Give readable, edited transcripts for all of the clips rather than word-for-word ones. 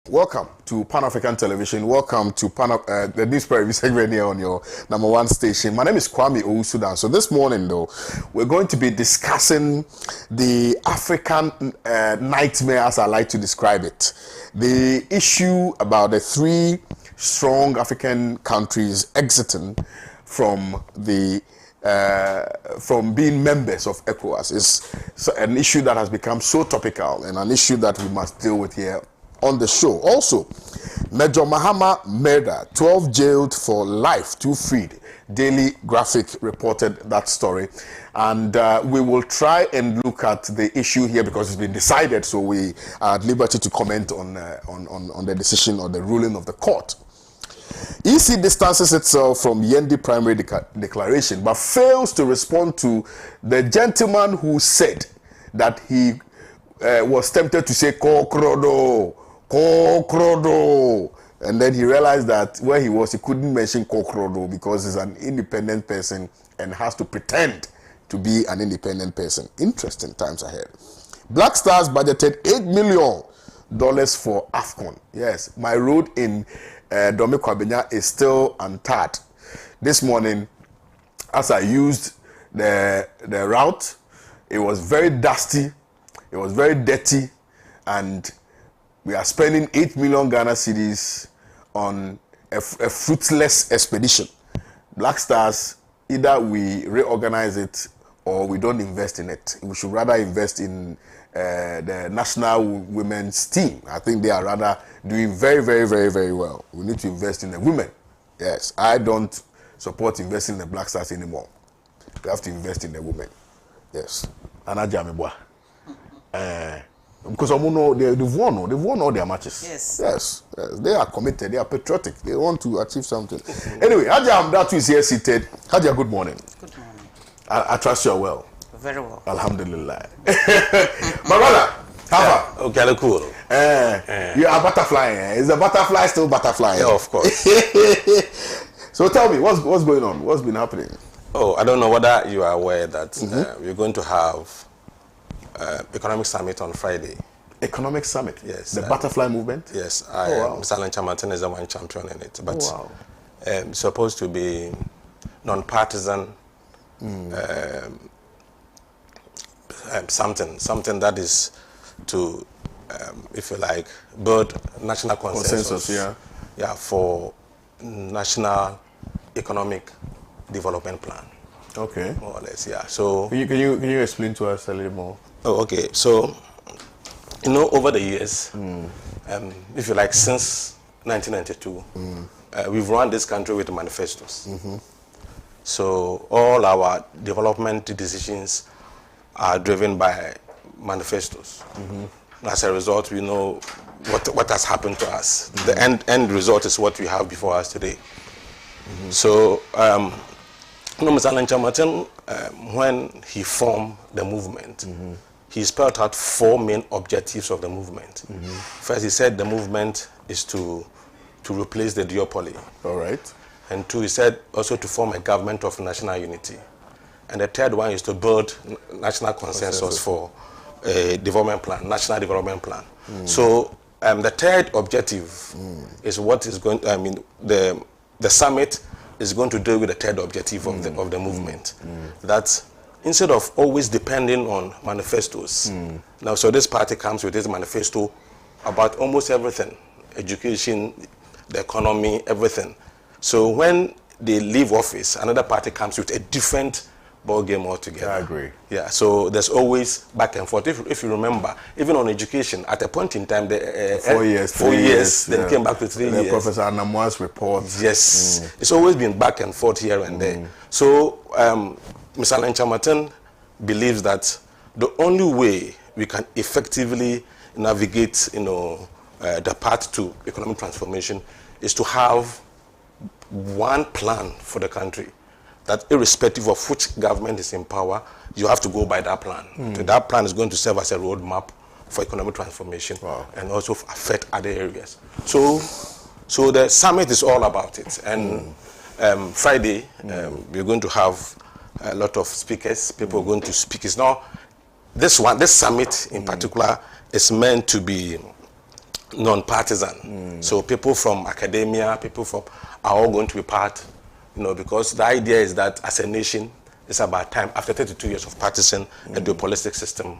Welcome to Pan-African Television. Welcome to the News Preview segment here on your #1 station. My name is Kwame Owusudan. So this morning, though, we're going to be discussing the African nightmare, as I like to describe it. The issue about the 3 strong African countries exiting from being members of ECOWAS is an issue that has become so topical and an issue that we must deal with here on the show. Also, Major Mahama murder, 12 jailed for life, 2 freed. Daily Graphic reported that story, and we will try and look at the issue here because it's been decided, so we are at liberty to comment on the decision or the ruling of the court. EC distances itself from Yendi primary declaration, but fails to respond to the gentleman who said that he was tempted to say Kokrodo, and then he realized that where he was, he couldn't mention Kokrodo because he's an independent person and has to pretend to be an independent person. Interesting times ahead. Black Stars budgeted $8 million for AFCON. Yes, my road in Dome Kwabena is still untarred. This morning, as I used the route, it was very dusty, it was very dirty, and we are spending 8 million Ghana cedis on a fruitless expedition. Black Stars, either we reorganize it or we don't invest in it. We should rather invest in the national women's team. I think they are rather doing very, very, very, very well. We need to invest in the women. Yes, I don't support investing in the Black Stars anymore. We have to invest in the women. Yes. Anajamibwa. Because they've won all their matches. Yes. They are committed, they are patriotic, they want to achieve something. Anyway, Hajia Amdatu is here seated. Hajia, good morning. Good morning. I trust you are well. Very well. Alhamdulillah. My brother, how far? Okay, cool. You are butterfly. Is the butterfly still butterfly? Yeah, of course. So tell me, what's going on? What's been happening? Oh, I don't know whether you are aware that we're going to have economic summit on Friday. Economic summit? Yes. The butterfly movement? Yes. Mr. Alencha Martin is the one champion in it. But it's supposed to be non-partisan, something that is to, if you like, build national consensus. Yeah, for national economic development plan. Okay. More or less, yeah. So can you explain to us a little more? Oh, okay. So, over the years, if you like, since 1992, we've run this country with manifestos. So all our development decisions are driven by manifestos. As a result, we know what has happened to us. The end result is what we have before us today. So, Mr. Alencha Martin, when he formed the movement, he spelled out 4 main objectives of the movement. First, he said the movement is to replace the duopoly. All right. And 2, he said also to form a government of national unity. And the 3rd one is to build national consensus for a development plan, national development plan. So the 3rd objective is what is going. The summit is going to deal with the 3rd objective of the movement. That instead of always depending on manifestos, now so this party comes with this manifesto about almost everything, education, the economy, everything. So when they leave office, another party comes with a different ball game altogether. I agree. Yeah, so there's always back and forth. If you remember, even on education, at a point in time, 4 years, then came back to 3 years. Professor Anamwa's report. Yes, it's always been back and forth here and there. So Mr. Alencha Martin believes that the only way we can effectively navigate, the path to economic transformation is to have one plan for the country, that irrespective of which government is in power, you have to go by that plan. So that plan is going to serve as a roadmap for economic transformation and also affect other areas. So the summit is all about it. And Friday, we're going to have a lot of speakers. People are going to speak. It's now, this summit in particular is meant to be non-partisan. So people from academia, people from are all going to be part, because the idea is that as a nation, it's about time after 32 years of partisan and dualistic system,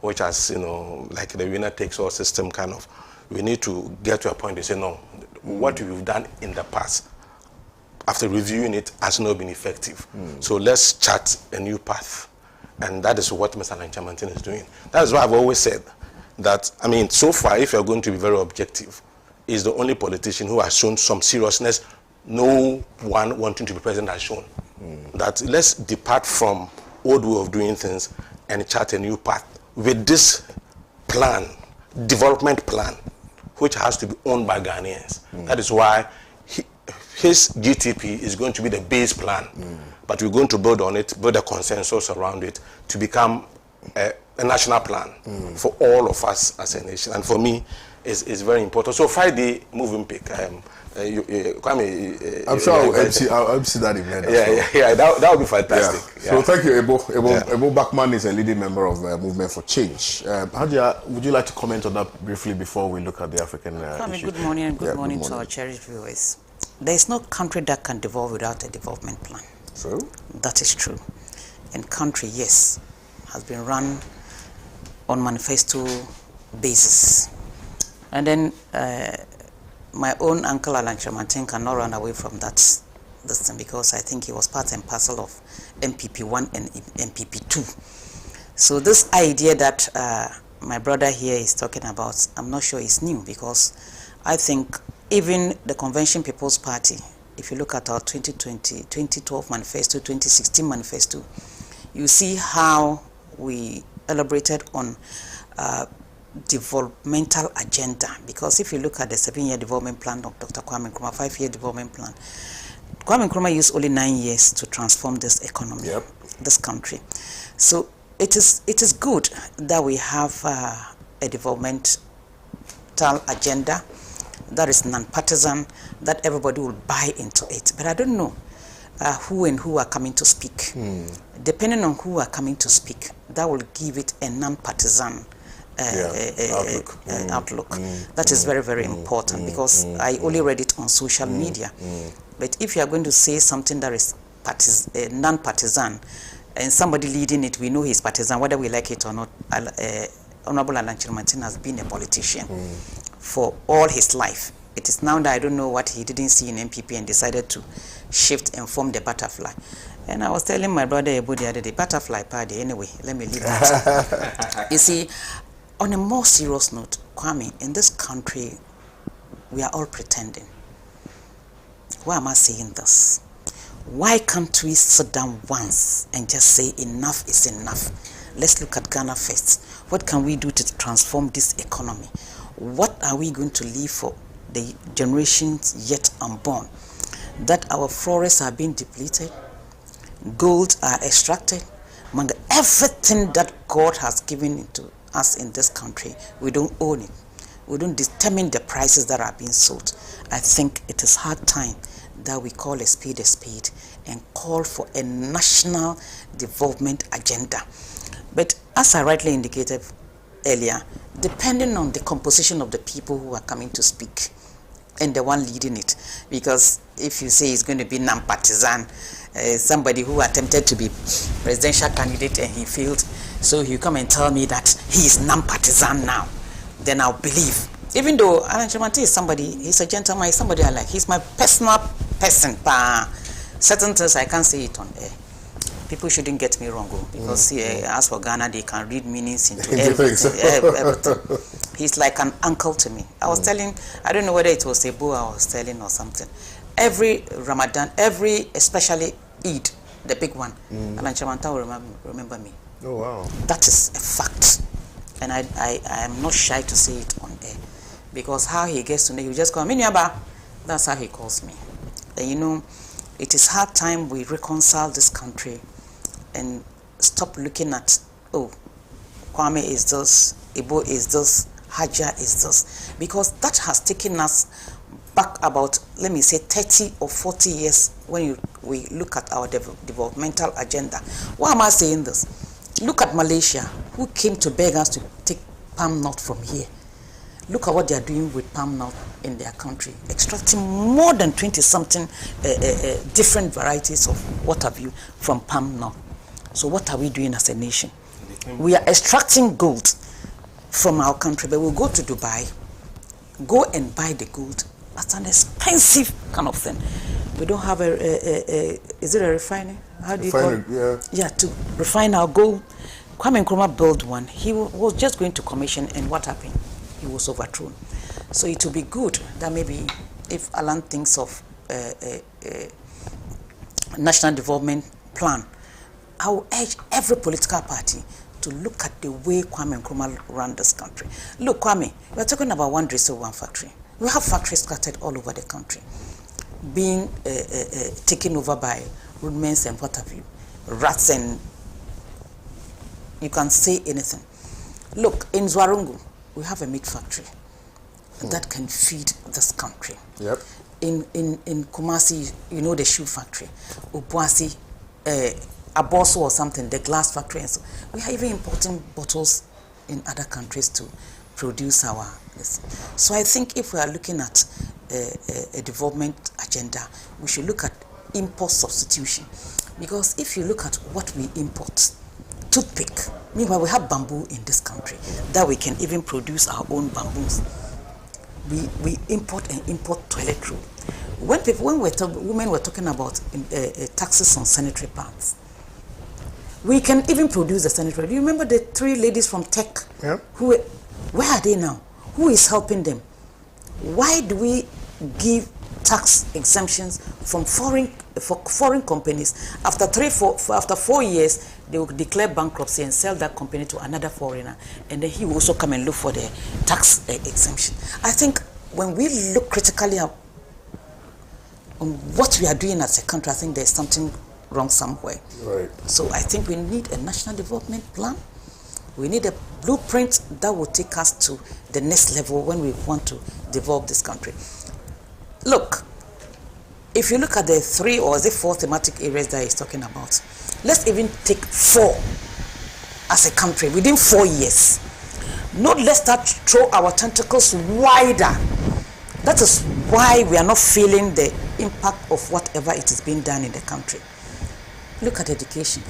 which has, like the winner takes all system kind of, we need to get to a point to say, no, what we've done in the past, after reviewing it, has not been effective. So let's chart a new path. And that is what Mr. Alan Kyerematen is doing. That is why I've always said that, so far, if you're going to be very objective, is the only politician who has shown some seriousness no one wanting to be president has shown. That let's depart from old way of doing things and chart a new path with this plan, development plan, which has to be owned by Ghanaians. That is why his GTP is going to be the base plan, but we're going to build on it, build a consensus around it to become a national plan for all of us as a nation. And for me, it's very important. So Friday, moving pick. Kwame, I'm sure I'll MC that event. Yeah, that would be fantastic. Yeah. So thank you, Ebo. Ebo Bachman is a leading member of Movement for Change. Hadia, would you like to comment on that briefly before we look at the African issue? Good morning and good morning to our cherished viewers. There is no country that can devolve without a development plan. So? That is true. And country, yes, has been run on manifesto basis. And then my own uncle Alan Kyerematen cannot run away from that thing because I think he was part and parcel of MPP 1 and MPP 2. So this idea that my brother here is talking about, I'm not sure it's new, because I think even the Convention People's Party, if you look at our 2020, 2012 manifesto, 2016 manifesto, you see how we elaborated on developmental agenda. Because if you look at the 7-year development plan of Dr. Kwame Nkrumah, 5-year development plan, Kwame Nkrumah used only 9 years to transform this economy, this country. So it is good that we have a developmental agenda that is non-partisan, that everybody will buy into it. But I don't know who are coming to speak. Depending on who are coming to speak, that will give it a non-partisan outlook. That is very, very important, because I only read it on social media. But if you are going to say something that is non-partisan, and somebody leading it, we know he's partisan, whether we like it or not. Honorable Alan Kyerematen has been a politician for all his life. It is now that I don't know what he didn't see in MPP and decided to shift and form the Butterfly. And I was telling my brother Ebu the other day, Butterfly party, anyway, let me leave that. You see, on a more serious note, Kwame, in this country, we are all pretending. Why am I saying this? Why can't we sit down once and just say enough is enough? Let's look at Ghana first. What can we do to transform this economy? What are we going to leave for the generations yet unborn? That our forests are being depleted, gold are extracted, among everything that God has given to us in this country, we don't own it. We don't determine the prices that are being sold. I think it is hard time that we call a spade and call for a national development agenda. But as I rightly indicated earlier, depending on the composition of the people who are coming to speak and the one leading it, because if you say it's going to be non-partisan, somebody who attempted to be presidential candidate and he failed, so you come and tell me that he is non-partisan now, then I'll believe. Even though Alan Kyerematen is somebody, he's a gentleman, he's somebody I like. He's my personal person. Certain things I can't say it on air. People shouldn't get me wrong, because as for Ghana, they can read meanings into everything. He's like an uncle to me. I was telling, I don't know whether it was Ebo I was telling or something. Every Ramadan, especially Eid, the big one, Alan Kyerematen will remember me. Oh, wow. That is a fact. And I am not shy to say it on air. Because how he gets to know, he just call me Nyaba. That's how he calls me. And you know, it is hard time we reconcile this country and stop looking at, oh, Kwame is this, Ebo is this, Haja is this. Because that has taken us back about, let me say, 30 or 40 years when we look at our developmental agenda. Why am I saying this? Look at Malaysia, who came to beg us to take palm nut from here. Look at what they are doing with palm nut in their country, extracting more than 20-something different varieties of what have you from palm nut. So what are we doing as a nation? We are extracting gold from our country, but we'll go to Dubai, go and buy the gold at an expensive kind of thing. We don't have is it a refinery? How do you call it? Yeah, to refine our gold. Kwame Nkrumah built one. He was just going to commission, and what happened? He was overthrown. So it will be good that maybe if Alan thinks of a national development plan, I will urge every political party to look at the way Kwame Nkrumah ran this country. Look, Kwame, we're talking about one drizzle, one factory. We have factories scattered all over the country, being taken over by rudiments and what have you, rats, and you can say anything. Look, in Zwarungu, we have a meat factory that can feed this country. Yep. In Kumasi, you know, the shoe factory. Obuasi, Aboso or something, the glass factory. And so we are even importing bottles in other countries to produce our. So I think if we are looking at a development agenda, we should look at import substitution. Because if you look at what we import, toothpick, meanwhile we have bamboo in this country that we can even produce our own bamboos. We import toilet roll. When women were talking about taxes on sanitary pads, we can even produce the sanitary. Do you remember the 3 ladies from Tech? Yeah. Where are they now? Who is helping them? Why do we give tax exemptions from foreign companies? After 4 years, they will declare bankruptcy and sell that company to another foreigner, and then he will also come and look for the tax exemption. I think when we look critically on what we are doing as a country, I think there's something wrong somewhere. Right. So I think we need a national development plan. We need a blueprint that will take us to the next level when we want to develop this country. Look, if you look at the 3 or 4 thematic areas that he's talking about, let's even take 4 as a country within 4 years. Not let's start to throw our tentacles wider. That is why we are not feeling the impact of whatever it is being done in the country. Look at education.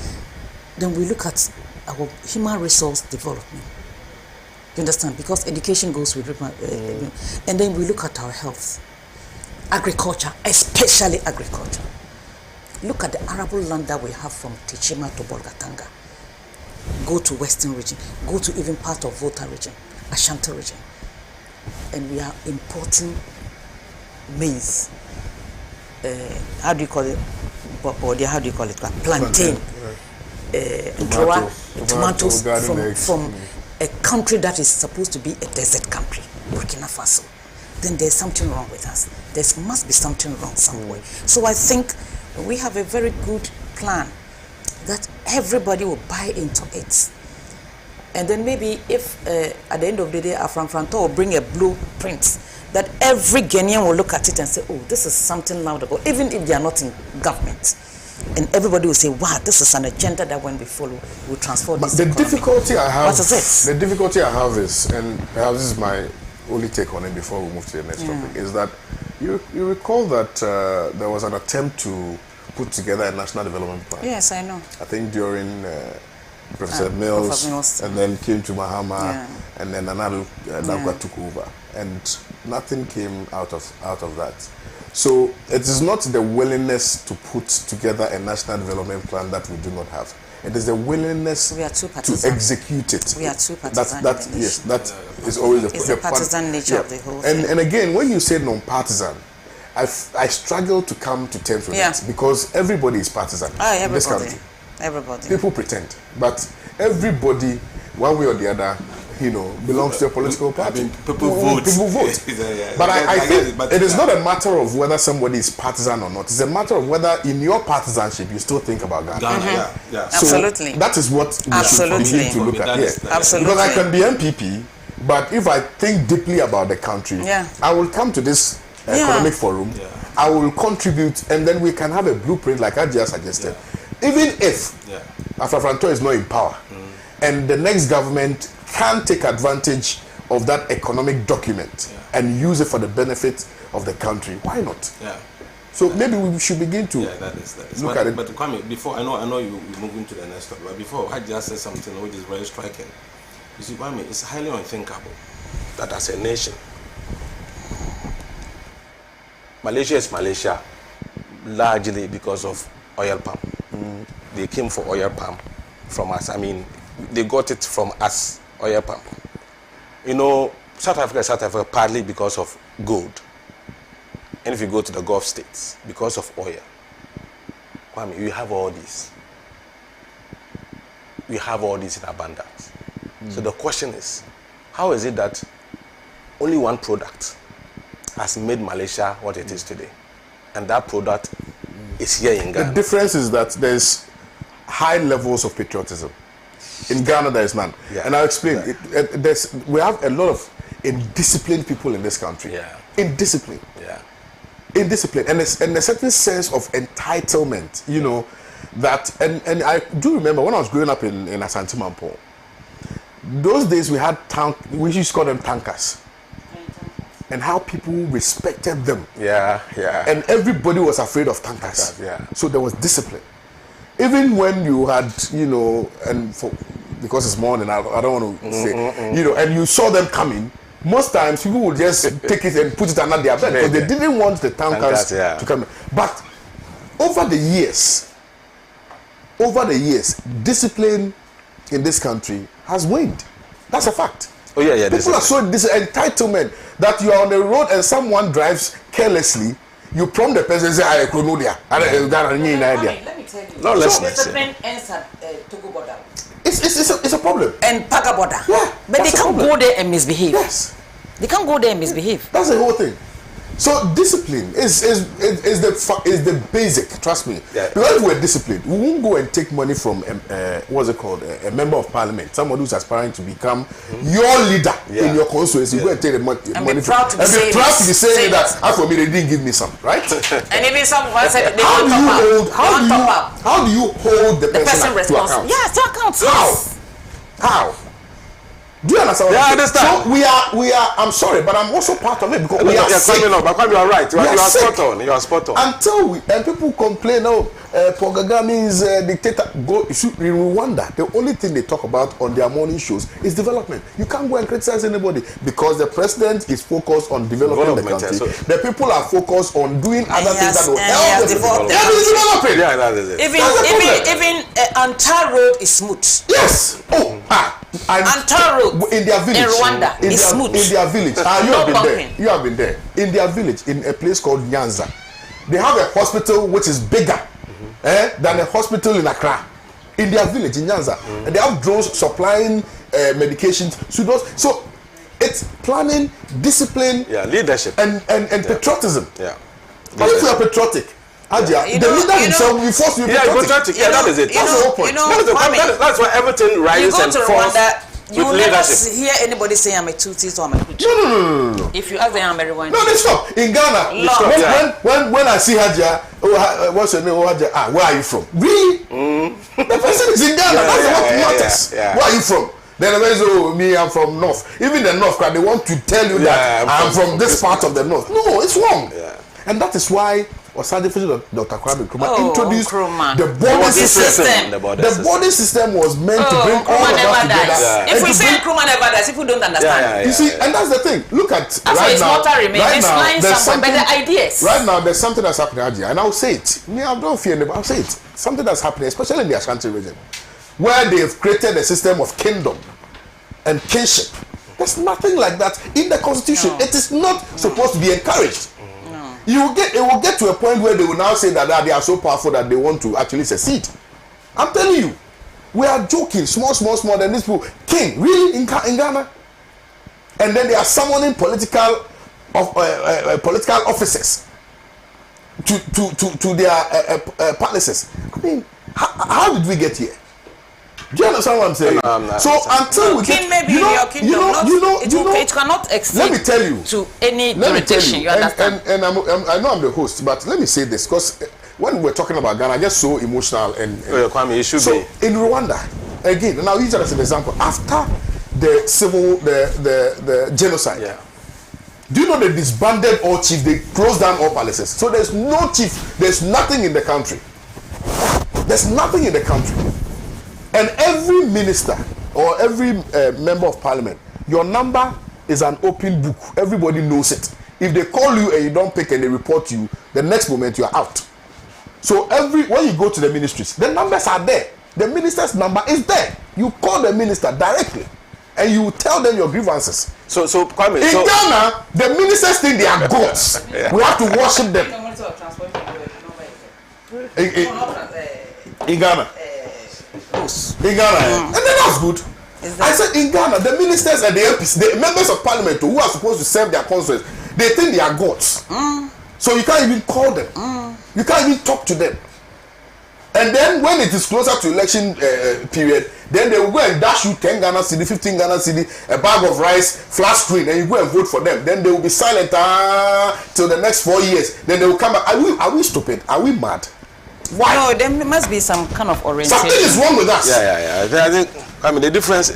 Then we look at our human resource development. You understand? Because education goes with and then we look at our health. Agriculture, especially agriculture. Look at the arable land that we have from Tichima to Bolgatanga. Go to Western region, go to even part of Volta region, Ashanti region. And we are importing maize. How do you call it? How do you call it? Plantain. Tomatoes from a country that is supposed to be a desert country, Burkina Faso. Then there's something wrong with us. There must be something wrong somewhere. So I think we have a very good plan that everybody will buy into it. And then maybe if at the end of the day, Afram Franto will bring a blueprint that every Ghanaian will look at it and say, oh, this is something laudable, even if they are not in government. And everybody will say, wow, this is an agenda that when we follow, we'll transform this economy. Difficulty I have, what is it? The difficulty I have is, and perhaps this is my only take on it before we move to the next topic, is that you recall that there was an attempt to put together a national development plan. Yes, I know. I think during Professor Mills, and then came to Mahama, and then another Nakwa took over, and nothing came out of that. So it is not the willingness to put together a national development plan that we do not have. It is the willingness to execute it. We are too partisan. Yes, that is always the partisan nature of the whole thing. And again, when you say non-partisan, I struggle to come to terms with it, because everybody is partisan in this country. Everybody. People pretend, but everybody, one way or the other, belongs to a political party. People vote. But I think it is not a matter of whether somebody is partisan or not. It's a matter of whether in your partisanship you still think about Ghana. So absolutely. That is what we should begin to look at here. Absolutely. Because I can be MPP, but if I think deeply about the country, I will come to this economic forum, I will contribute, and then we can have a blueprint like I just suggested. Even if Afra Franto is not in power, and the next government can take advantage of that economic document and use it for the benefit of the country, why not? Yeah. So maybe we should begin to that is. look at it. But Kwame, before I know you're moving to the next topic, but before I just said something which is very striking. You see, Kwame, it's highly unthinkable that as a nation, Malaysia is Malaysia largely because of oil palm. They came for oil palm from us. I mean, they got it from us, oil palm. You know, South Africa partly because of gold. And if you go to the Gulf states, because of oil. Kwame, we have all these. We have all these in abundance. So the question is, how is it that only one product has made Malaysia what it is today? And that product is here in Ghana. The difference is that there's high levels of patriotism. In Ghana, there is none. Yeah. And I'll explain. We have a lot of indisciplined people in this country. Yeah. Indiscipline. Yeah. Indiscipline. And a certain sense of entitlement, you know, that, and I do remember when I was growing up in Asante Mampo, those days we used to call them tankers. And how people respected them. Yeah. And everybody was afraid of tankers. Yeah. So there was discipline. Even when you had, you know, because it's morning, I don't want to say, you know, and you saw them coming, most times people would just take it and put it under their bed because they didn't want the tankers to come in. But over the years, discipline in this country has waned. That's a fact. Oh yeah. People are so entitlement that you are on the road and someone drives carelessly, you prompt the person and say, "I don't know there." Let me tell you. No, listen. Discipline ends at Togo border. It's a problem. And Paga border. Yeah, but they can't go there and misbehave. Yes. They can't go there and misbehave. That's the whole thing. So discipline is the basic. Trust me. Yeah. Because if we're disciplined, we won't go and take money from what's it called, a member of parliament, someone who's aspiring to become your leader in your constituency. Go and take the money And from. be proud to be saying that for me they didn't give me some, right? And even some of us said they how do you hold the person responsible? to account? Yeah, to account. Yes. How? Do you understand? Yeah, I understand. So we are. I'm sorry, but I'm also part of it because we are sick. You are right. You are spot on. You are spot on. Until people complain, Paul Kagame is a dictator. In Rwanda, the only thing they talk about on their morning shows is development. You can't go and criticize anybody because the president is focused on developing the country. So the people are focused on doing other things that will help the developing. Yeah, that is it. Even Antar Road is smooth. Yes. Antar Road in their village in Rwanda is smooth. In their village. You have been there. In their village, in a place called Nyanza, they have a hospital which is bigger than a hospital in Accra. In their village, in Nyanza. And they have drones supplying medications to those. So it's planning, discipline, leadership, and patriotism. Yeah. But if you are patriotic, the leader himself will force you to be patriotic. That is it. That's the whole point. That's why everything rises and falls. You will never hear anybody say I'm a Tutsi or I'm a Hutu. No. If you ask them, I'm a Rwandan. No, they stop. In Ghana, when I see Haja, what's your name? Where are you from? Really? The person is in Ghana. That's what matters. Where are you from? Then they say, me, I'm from North. Even the North, they want to tell you that I'm from this part of the North. No, it's wrong. And that is why Dr. Kwame Nkrumah introduced the body system. The body system was meant to bring all of us together. If we say Nkrumah never dies, people don't understand. You see, and that's the thing. Look at there's some better ideas. Right now, there's something that's happening, and I'll say it. I don't fear anybody. I'll say it. Something that's happening, especially in the Ashanti region, where they've created a system of kingdom and kinship. There's nothing like that in the constitution. It is not supposed to be encouraged. It will get to a point where they will now say that they are so powerful that they want to actually secede. I'm telling you, we are joking, small, than these people. King, really, in Ghana? And then they are summoning political officers to their palaces. I mean, how did we get here? Do you understand what I'm saying? Until we get, it cannot extend. Let me tell you to any jurisdiction. You understand? And I know I'm the host, but let me say this because when we're talking about Ghana, I get so emotional. Kwame, it should be. In Rwanda, again, and I'll use that as an example. After the genocide. Yeah. Do you know they disbanded all chiefs? They closed down all palaces. So there's no chief. There's nothing in the country. There's nothing in the country. And every minister or every member of parliament, your number is an open book. Everybody knows it. If they call you and you don't pick and they report you, the next moment you are out. So when you go to the ministries, the numbers are there. The minister's number is there. You call the minister directly and you tell them your grievances. So Kwame, in Ghana, the ministers think they are gods. Yeah. We have to worship them. In Ghana. In Ghana. And then that's good. I said in Ghana, the ministers and the MPs, the members of parliament who are supposed to serve their constituents, they think they are gods. So you can't even call them. You can't even talk to them. And then when it is closer to election period, then they will go and dash you 10 Ghana cedi, 15 Ghana cedi, a bag of rice, flat screen, and you go and vote for them. Then they will be silent till the next 4 years. Then they will come back. Are we stupid? Are we mad? Why? No, there must be some kind of orientation. Something is wrong with us. Yeah. I think the difference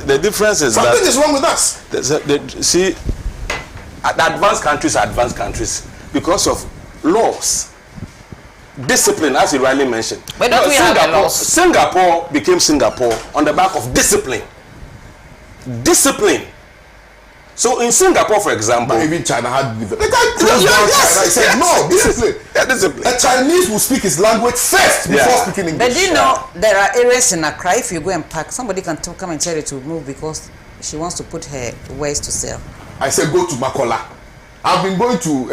is something is wrong with us. See, the advanced countries are advanced countries because of laws. Discipline, as you rightly mentioned. But don't we have laws? Singapore became Singapore on the back of discipline. Discipline. So in Singapore, for example, but even China had the guy closed down China. He said no, discipline. Yeah, discipline. A Chinese will speak his language first before speaking English. But do you know there are areas in Accra, if you go and park, somebody can come and tell you to move because she wants to put her wares to sell. I said go to Makola. I've been going to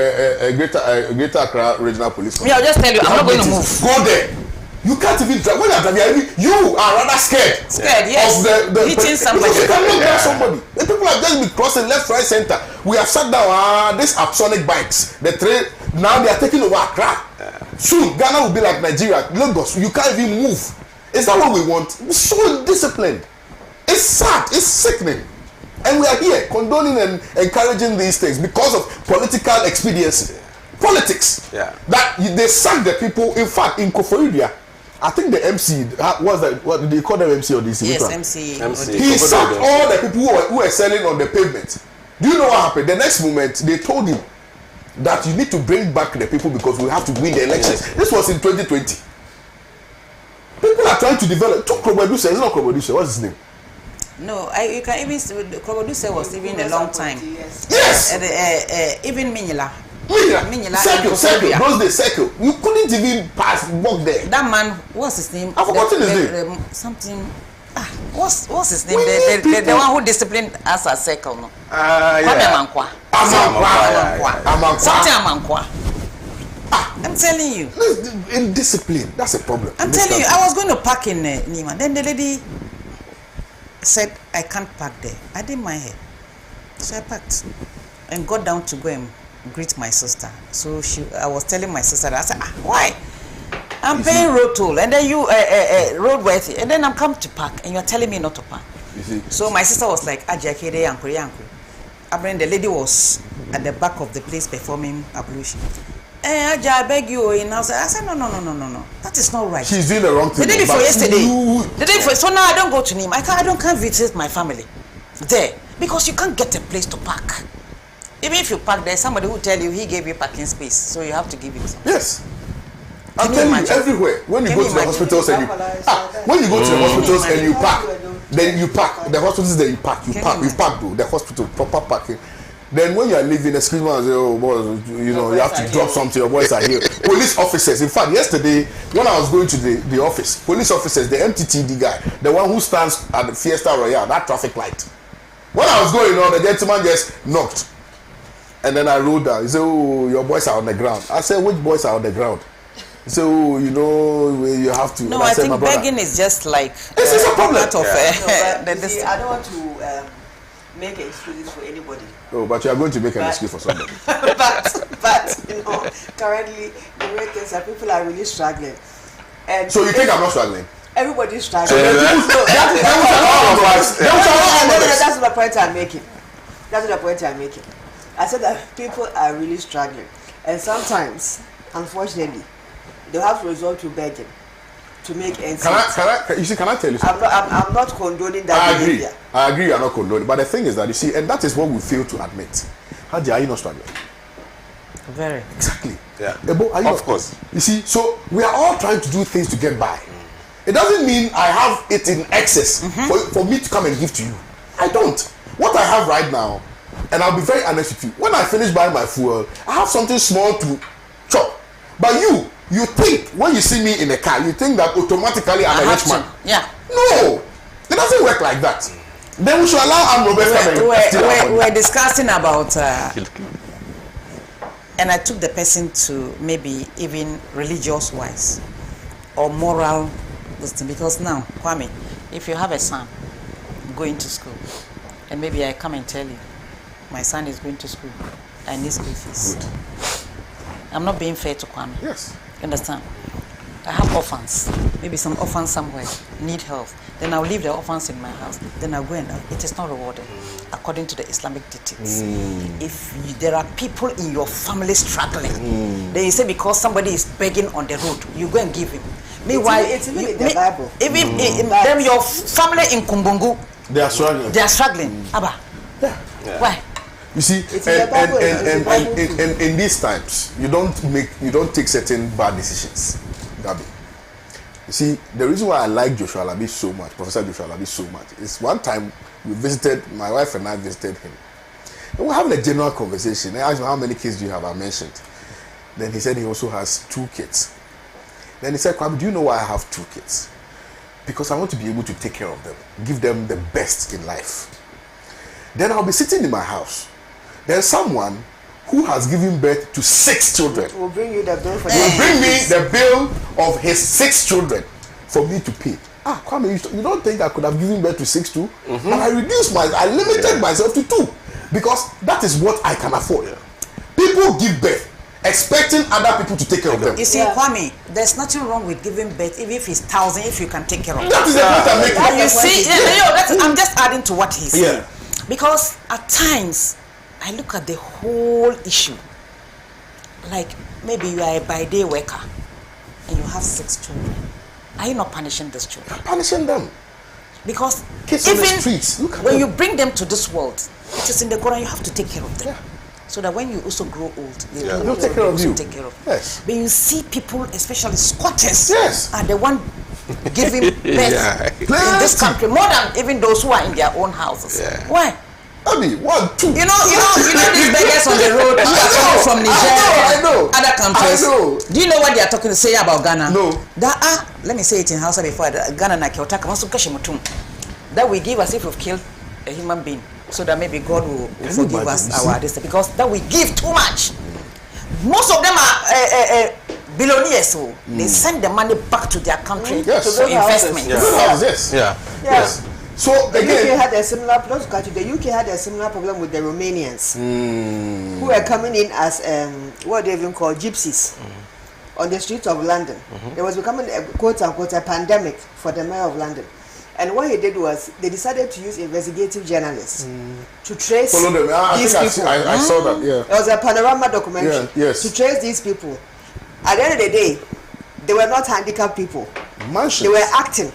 Greater Accra Regional Police. Yeah, I'll just tell you, I'm not going to move. Go there. You can't even drive. When you're driving, you are rather scared. Scared, yes. Of the hitting somebody. You cannot drive somebody. The people have just been crossing left, right, center. We have shut down these Apsonic bikes. The train now they are taking over Accra. Soon Ghana will be like Nigeria, Lagos. You can't even move. Is that what we want? We're so disciplined. It's sad. It's sickening. And we are here condoning and encouraging these things because of political expediency. Politics. Yeah. That they sack the people. In fact, in Koforidua, I think the MC, what did they call them, MC or DC? Yes, MC. He sacked all the people who were selling on the pavement. Do you know what happened? The next moment, they told him that you need to bring back the people because we have to win the elections. This was in 2020. People are trying to develop. Kroboduce, it's not Kroboduce, what's his name? No, you can even see Kroboduce was even a long time. Yes. Even Minyala. Circle. Those days, circle. You couldn't even walk there. That man, what's his name? I've forgotten his name. Something. What's his name? The one who disciplined us at circle. No. Amankwa. Something Amankwa. I'm telling you. In discipline, that's a problem. I'm telling you, I was going to park in Nima. Then the lady said, I can't park there. I didn't mind her. So I parked and got down to go and greet my sister. So I was telling my sister that I said, why? I'm paying road toll and then you roadworthy and then I'm come to park and you're telling me not to park. So my sister was like, Ajakere Yanko. The lady was at the back of the place performing ablution. I beg you in house. I said, no. That is not right. She's doing the wrong thing. The day before yesterday. The day before. So now I don't go to Nim. I can't visit my family there because you can't get a place to park. Even if you park there, somebody will tell you he gave you parking space, so you have to give him some. Yes. I'm telling you, everywhere. When you go to the hospitals and you when you go to the hospitals and you park, then you park. The hospitals that you park though. The hospital proper parking. Then when you are leaving, the screen man say, "Oh, boy, you have to drop something. Your boys are here." Police officers. In fact, yesterday when I was going to the office, police officers, the MTTD guy, the one who stands at the Fiesta Royale, that traffic light. When I was going on, the gentleman just knocked, and then I rolled down. He said, "Oh, your boys are on the ground." I said, "Which boys are on the ground?" He said, "Oh, you have to." No, I think begging is just like this is a problem. I don't want to make excuses for anybody. Oh, but you are going to make an excuse for somebody. but currently the way things are, people are really struggling. And so you think I'm not struggling? Everybody's struggling. That's the point I'm making. I said that people are really struggling, and sometimes, unfortunately, they have to resort to begging. to make ends Can meet. can I tell you something? I'm not condoning that I agree. behavior. I agree you're not condoning. But the thing is that, you see, and that is what we fail to admit. Haji, are you not struggling? Very. Exactly. Yeah. Ebo, are you Of not? course. You see, so we are all trying to do things to get by. It doesn't mean I have it in excess for me to come and give to you. I don't. What I have right now, and I'll be very honest with you, when I finish buying my fuel, I have something small to chop. But you think, when you see me in a car, you think that automatically I'm a rich man. Yeah. No, it doesn't work like that. Then we should allow Arm Robert come and steal our money. We're discussing about, and I took the person to maybe even religious wise or moral wisdom, because now, Kwame, if you have a son going to school, and maybe I come and tell you, my son is going to school, I need school fees. Good. I'm not being fair to Kwame. Yes. You understand? I have orphans, maybe some orphans somewhere need help. Then I'll leave the orphans in my house. Then I'll go and it is not rewarded according to the Islamic dictates. There are people in your family struggling, then you say because somebody is begging on the road, you go and give him. Meanwhile, it's even in the Bible. Even them your family in Kumbungu, They are struggling. they are struggling. Abba, Yeah. why? You see, It's in the Bible, and in these times, you don't take certain bad decisions, Gabi. You see, the reason why I like Joshua Alabi so much, Professor Joshua Alabi so much, is one time my wife and I visited him. And we're having a general conversation. I asked him, how many kids do you have? I mentioned. Then he said he also has 2 kids. Then he said, Kwame, do you know why I have 2 kids? Because I want to be able to take care of them, give them the best in life. Then I'll be sitting in my house. There's someone who has given birth to 6 children. We'll bring you the bill for He will that. bring me the bill of his 6 children for me to pay. Kwame, you don't think I could have given birth to 6 too? But I limited myself to 2 because that is what I can afford. People give birth expecting other people to take care of them. You see, Kwame, there's nothing wrong with giving birth, even if it's 1,000, if you can take care of That is the point I'm making. And you see, I'm just adding to what he's saying. Because at times, I look at the whole issue. Like, maybe you are a by-day worker and you have 6 children. Are you not punishing these children? Punishing them. Because Kids on the even streets, look at when them. you bring them to this world, it is in the Quran, you have to take care of them. Yeah. So that when you also grow old, they Yeah. will They'll take care of also you. take care of. Yes. But you see people, especially squatters, Yes. are the one giving birth Yeah. in this country more than even those who are in their own houses. Yeah. Why? Abi, 1, 2. You know these beggars on the road who are coming from Nigeria I know. other countries. I know. Do you know what they are talking to say about Ghana? No. That let me say it in Hausa before Ghana na kiotaka masu kashe mutum. That we give as if we've killed a human being, so that maybe God will forgive us our this, because that we give too much. Most of them are billionaires, so they send the money back to their country Yes. for investment. Yes. Yeah. Yes. So The UK again, had a similar problem with the Romanians who were coming in as what they even call gypsies on the streets of London. There was becoming a quote unquote a pandemic for the mayor of London. And what he did was they decided to use investigative journalists to trace follow them. these people. I saw that. Yeah. It was a panorama documentary Yeah, yes. to trace these people. At the end of the day, they were not handicapped people. Mansions. They were acting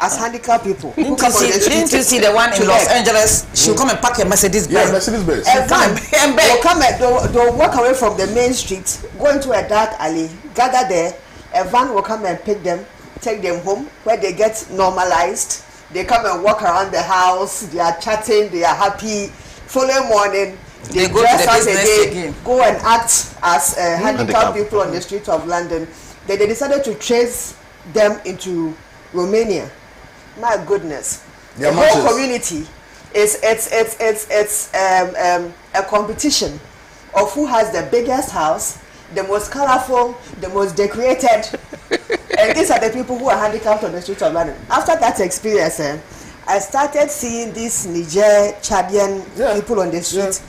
as handicapped people. who come on the street Didn't you see the one in to Los beg. Angeles? She'll come and pack a Mercedes Yeah, Benz. Mercedes Benz. Come and beg. They'll come and they'll walk away from the main street, go into a dark alley, gather there. A van will come and pick them, take them home, where they get normalized. They come and walk around the house. They are chatting. They are happy. Following morning, they go to dress the as a business day, again. go and act as handicapped Handicapped. people on the streets of London. Then they decided to chase them into Romania. My goodness, Their the whole matches. community is it's a competition of who has the biggest house, the most colorful, the most decorated, and these are the people who are handicapped on the streets of London. After that experience, I started seeing these Niger, Chadian people on the street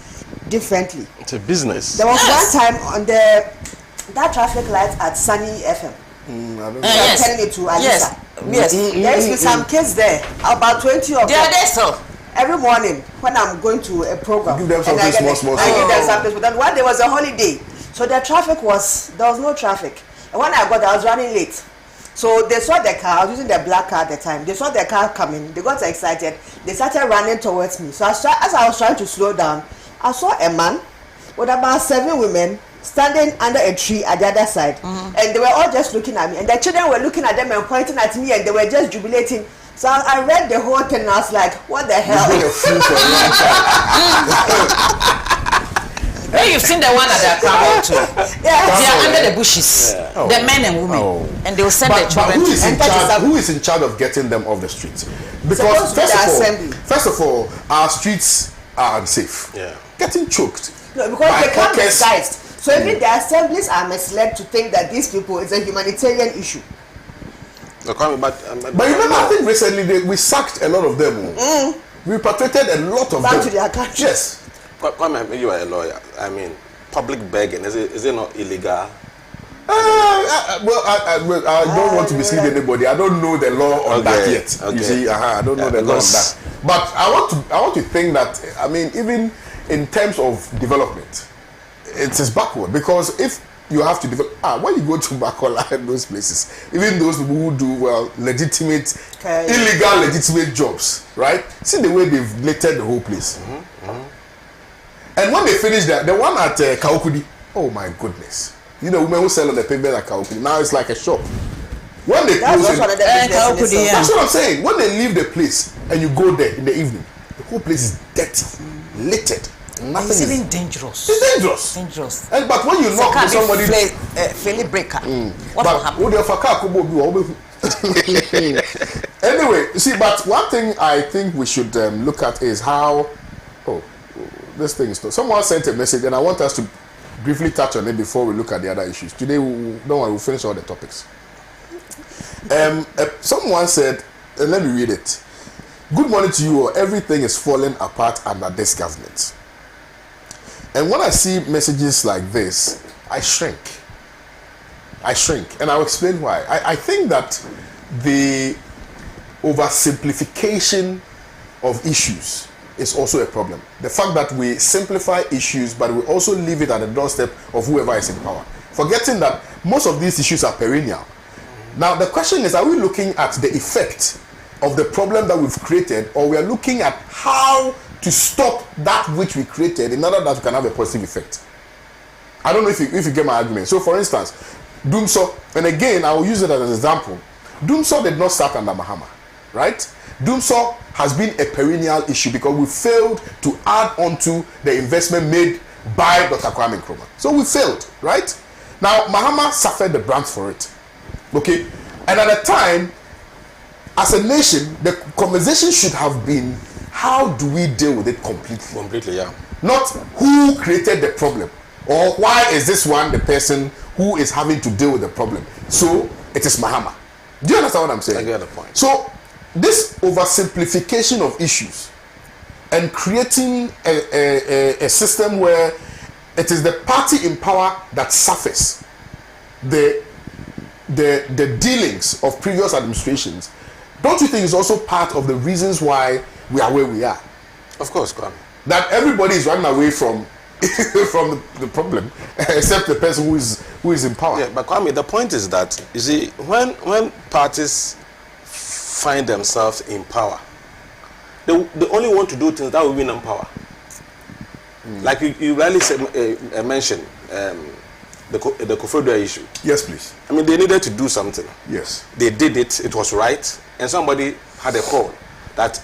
differently. It's a business. There was one time on that traffic light at Sunny FM. I don't know. Yes. Telling it to Alisa. Yes. Yes. There used to be some kids there, about 20 of They are them. there, so. Every morning when I'm going to a program, Give them and something I get small. I give them something. But then one day was a holiday, so the traffic was there was no traffic. And when I got there, I was running late. So they saw the car. I was using the black car at the time. They saw the car coming. They got excited. They started running towards me. So as I was trying to slow down, I saw a man with about 7 women standing under a tree at the other side. And they were all just looking at me. And the children were looking at them and pointing at me, and they were just jubilating. So I read the whole thing and I was like, what the hell? Hey, you've seen the one at the crowd too. Yeah. They are under the bushes. Oh. The men and women. And they will send their But children who is to in charge? Who is in charge of getting them off the streets? Because first of all, our streets are unsafe. Yeah. Getting choked. No, because by they can't be hawkers. disguised. So even the assemblies are misled to think that these people is a humanitarian issue. But But remember, I think recently we sacked a lot of them. We repatriated a lot of Back them. to their country. Yes. Kwame, you are a lawyer. I mean, public begging, is it not illegal? Well, I don't want to mislead anybody. I don't know the law on that yet. Okay. You see, I don't know the law on that. But I want to think that, I mean, even in terms of development, it is backward, because if you have to develop, when you go to Bakola and those places, even those people who do legitimate, illegal legitimate jobs, right? See the way they've littered the whole place. And when they finish that, the one at Kaukudi, oh my goodness. You know, women who sell on the pavement at Kaukudi, now it's like a shop. When they close it, that's what I'm saying. When they leave the place and you go there in the evening, the whole place is dirty, littered. Nothing it's is even dangerous. It's dangerous. Dangerous. But when you knock on somebody, Philip Breaker. What will happen? Anyway, see, but one thing I think we should look at is how. This thing is not. Someone sent a message, and I want us to briefly touch on it before we look at the other issues. Today, we'll finish all the topics. Someone said, let me read it. Good morning to you all. Everything is falling apart under this government. And when I see messages like this, I shrink. And I'll explain why. I think that the oversimplification of issues is also a problem. The fact that we simplify issues, but we also leave it at the doorstep of whoever is in power, forgetting that most of these issues are perennial. Now, the question is, are we looking at the effect of the problem that we've created, or we are looking at how to stop that which we created in order that we can have a positive effect? I don't know if you get my argument. So, for instance, Dumso, and again, I will use it as an example. Dumso did not start under Mahama, right? Dumso has been a perennial issue because we failed to add on to the investment made by Dr. Kwame Nkrumah. So we failed, right? Now, Mahama suffered the brunt for it, okay? And at the time, as a nation, the conversation should have been, how do we deal with it completely? Completely, yeah. Not who created the problem, or why is this one the person who is having to deal with the problem. So it is Mahama. Do you understand what I'm saying? I get the point. So this oversimplification of issues and creating a system where it is the party in power that suffers the dealings of previous administrations, don't you think is also part of the reasons why we are where we are? Of course, Kwame. That everybody is running away from from the problem, except the person who is in power. Yeah, but Kwame, the point is that, you see, when parties find themselves in power, they only want to do things that will win them power. Like you rarely mention the Koforidua issue. Yes, please. I mean, they needed to do something. Yes. They did it. It was right, and somebody had a call that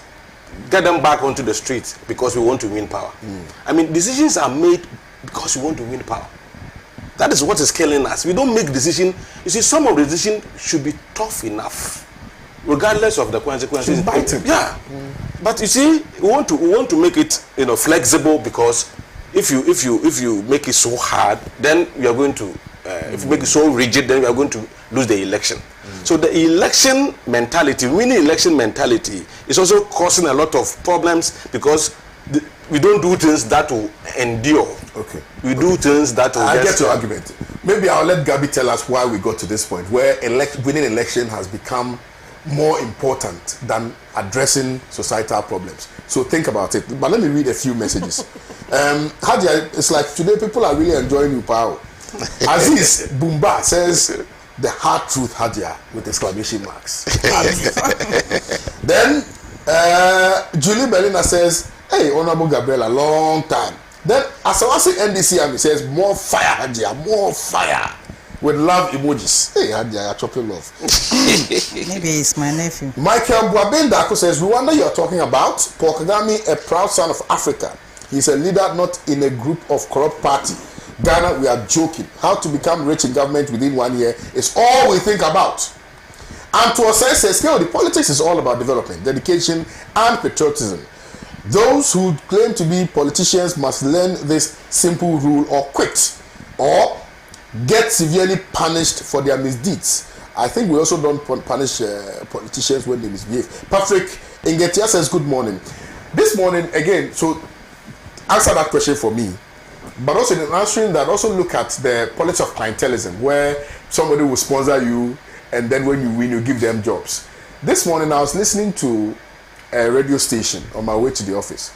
get them back onto the street because we want to win power. I mean, decisions are made because we want to win power. That is what is killing us. We don't make decisions. You see, some of the decisions should be tough enough, regardless of the consequences. Biting. Yeah. But you see, we want to make it, flexible, because if you make it so hard, then we are going to. If you make it so rigid, then we are going to lose the election. So the election mentality, winning election mentality, is also causing a lot of problems because we don't do things that will endure. Okay. We do things that will. I get your argument. Maybe I'll let Gabby tell us why we got to this point where winning election has become more important than addressing societal problems. So think about it. But let me read a few messages. Hadia, it's like today people are really enjoying you, pal. Aziz Bumba says, the hard truth, Hadia, with exclamation marks. Then Julie Belina says, hey, Honorable Gabriela, long time. Then Asawasi NDC says, more fire, Hadia, more fire. With love emojis. Hey, Hadia, I chop your love. Maybe it's my nephew. Michael Buabendako says, Rwanda you are talking about, Paul Kagame, a proud son of Africa. He's a leader, not in a group of corrupt party. Ghana, we are joking. How to become rich in government within 1 year is all we think about. And to a sense, the politics is all about development, dedication, and patriotism. Those who claim to be politicians must learn this simple rule or quit, or get severely punished for their misdeeds. I think we also don't punish politicians when they misbehave. Patrick Ingetia says, good morning. This morning, again, so answer that question for me. But also in answering that, also look at the politics of clientelism, where somebody will sponsor you, and then when you win, you give them jobs. This morning, I was listening to a radio station on my way to the office.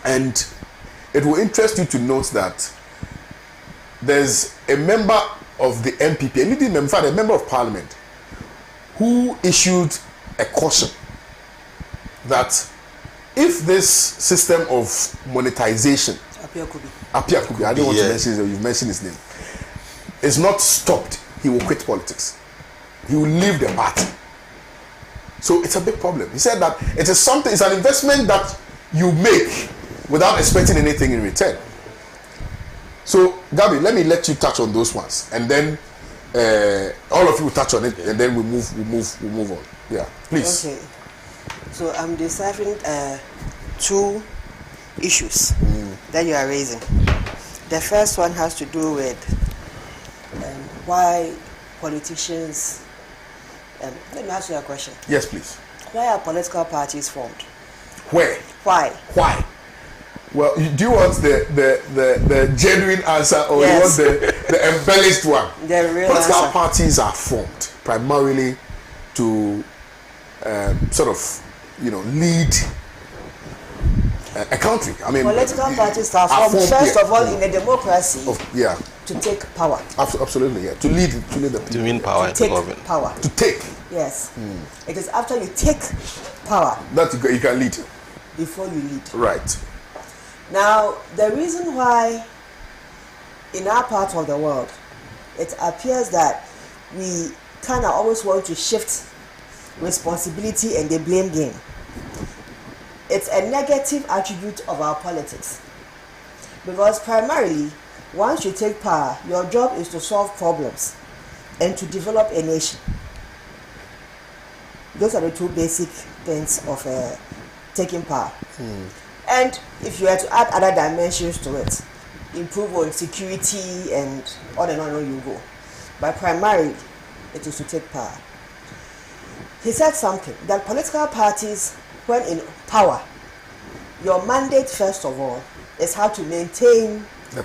And it will interest you to note that there's a member of the MPP, a leading member, in fact, a member of parliament, who issued a caution that if this system of monetization, Apia Kubi, I don't want to mention his name, you've mentioned his name, is not stopped, he will quit politics. He will leave the party. So it's a big problem. He said that it is something, it's an investment that you make without expecting anything in return. So, Gabi, let me let you touch on those ones, and then all of you will touch on it, and then we move on. Yeah, please. Okay. So I'm deciphering two issues that you are raising. The first one has to do with why politicians. Let me ask you a question. Yes, please. Why are political parties formed? Where? Why? Why? Well, do you want the genuine answer, or Yes. you want the embellished one? The real Political answer. parties are formed primarily to sort of, lead a country. I mean, Political parties are formed first of all in a democracy to take power. Absolutely, yeah. To lead the people. To win power and to Take govern. power. To take. Yes. It is after you take power That you can lead. before you lead. Right. Now, the reason why in our part of the world it appears that we kind of always want to shift responsibility and the blame game, it's a negative attribute of our politics. Because primarily, once you take power, your job is to solve problems and to develop a nation. Those are the two basic things of taking power. And if you were to add other dimensions to it, improve on security and on you go. But primarily, it is to take power. He said something, that political parties, when in power, your mandate, first of all, is how to maintain The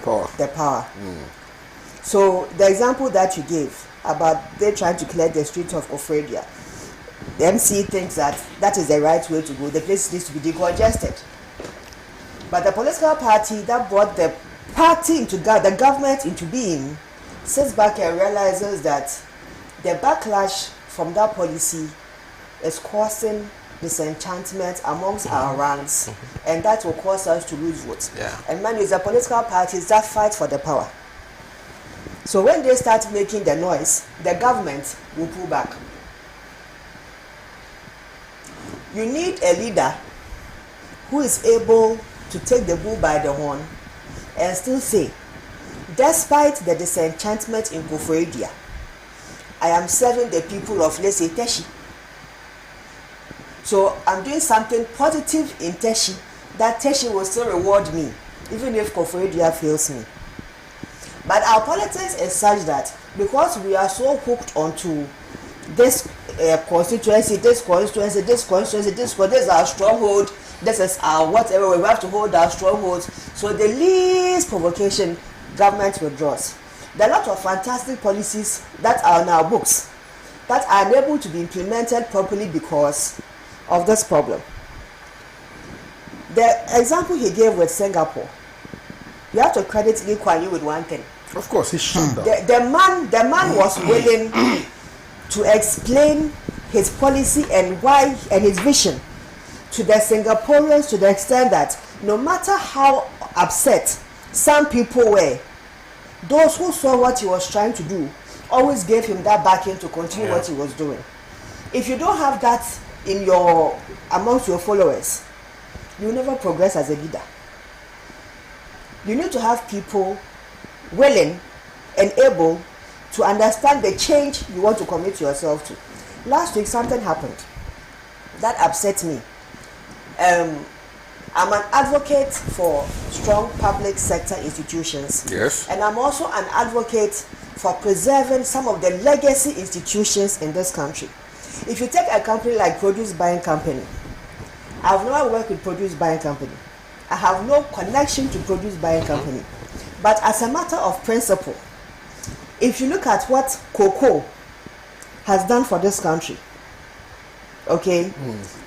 power. So the example that you gave about they trying to clear the streets of Ofredia, the MC thinks that is the right way to go. The place needs to be decongested. But the political party that brought the party into the government into being sits back and realizes that the backlash from that policy is causing disenchantment amongst our ranks, and that will cause us to lose votes. Yeah. And man, it's the political parties that fight for the power. So when they start making the noise, the government will pull back. You need a leader who is able to take the bull by the horn and still say, despite the disenchantment in Koforidua, I am serving the people of, let's say, Teshi. So I'm doing something positive in Teshi, that Teshi will still reward me, even if Koforidua fails me. But our politics is such that because we are so hooked onto this constituency, this is our stronghold, this is our whatever, we have to hold our strongholds. So the least provocation, government withdraws. There are a lot of fantastic policies that are on our books that are unable to be implemented properly because of this problem. The example he gave with Singapore, you have to credit Lee Kuan Yew with one thing. Of course, he shut down. The man was willing to explain his policy and his vision to the Singaporeans, to the extent that no matter how upset some people were, those who saw what he was trying to do always gave him that backing to continue what he was doing. If you don't have that amongst your followers, you never progress as a leader. You need to have people willing and able to understand the change you want to commit yourself to. Last week something happened that upset me. I'm an advocate for strong public sector institutions. Yes. And I'm also an advocate for preserving some of the legacy institutions in this country. If you take a company like Produce Buying Company, I've never worked with Produce Buying Company. I have no connection to Produce Buying Company. But as a matter of principle, if you look at what cocoa has done for this country, okay,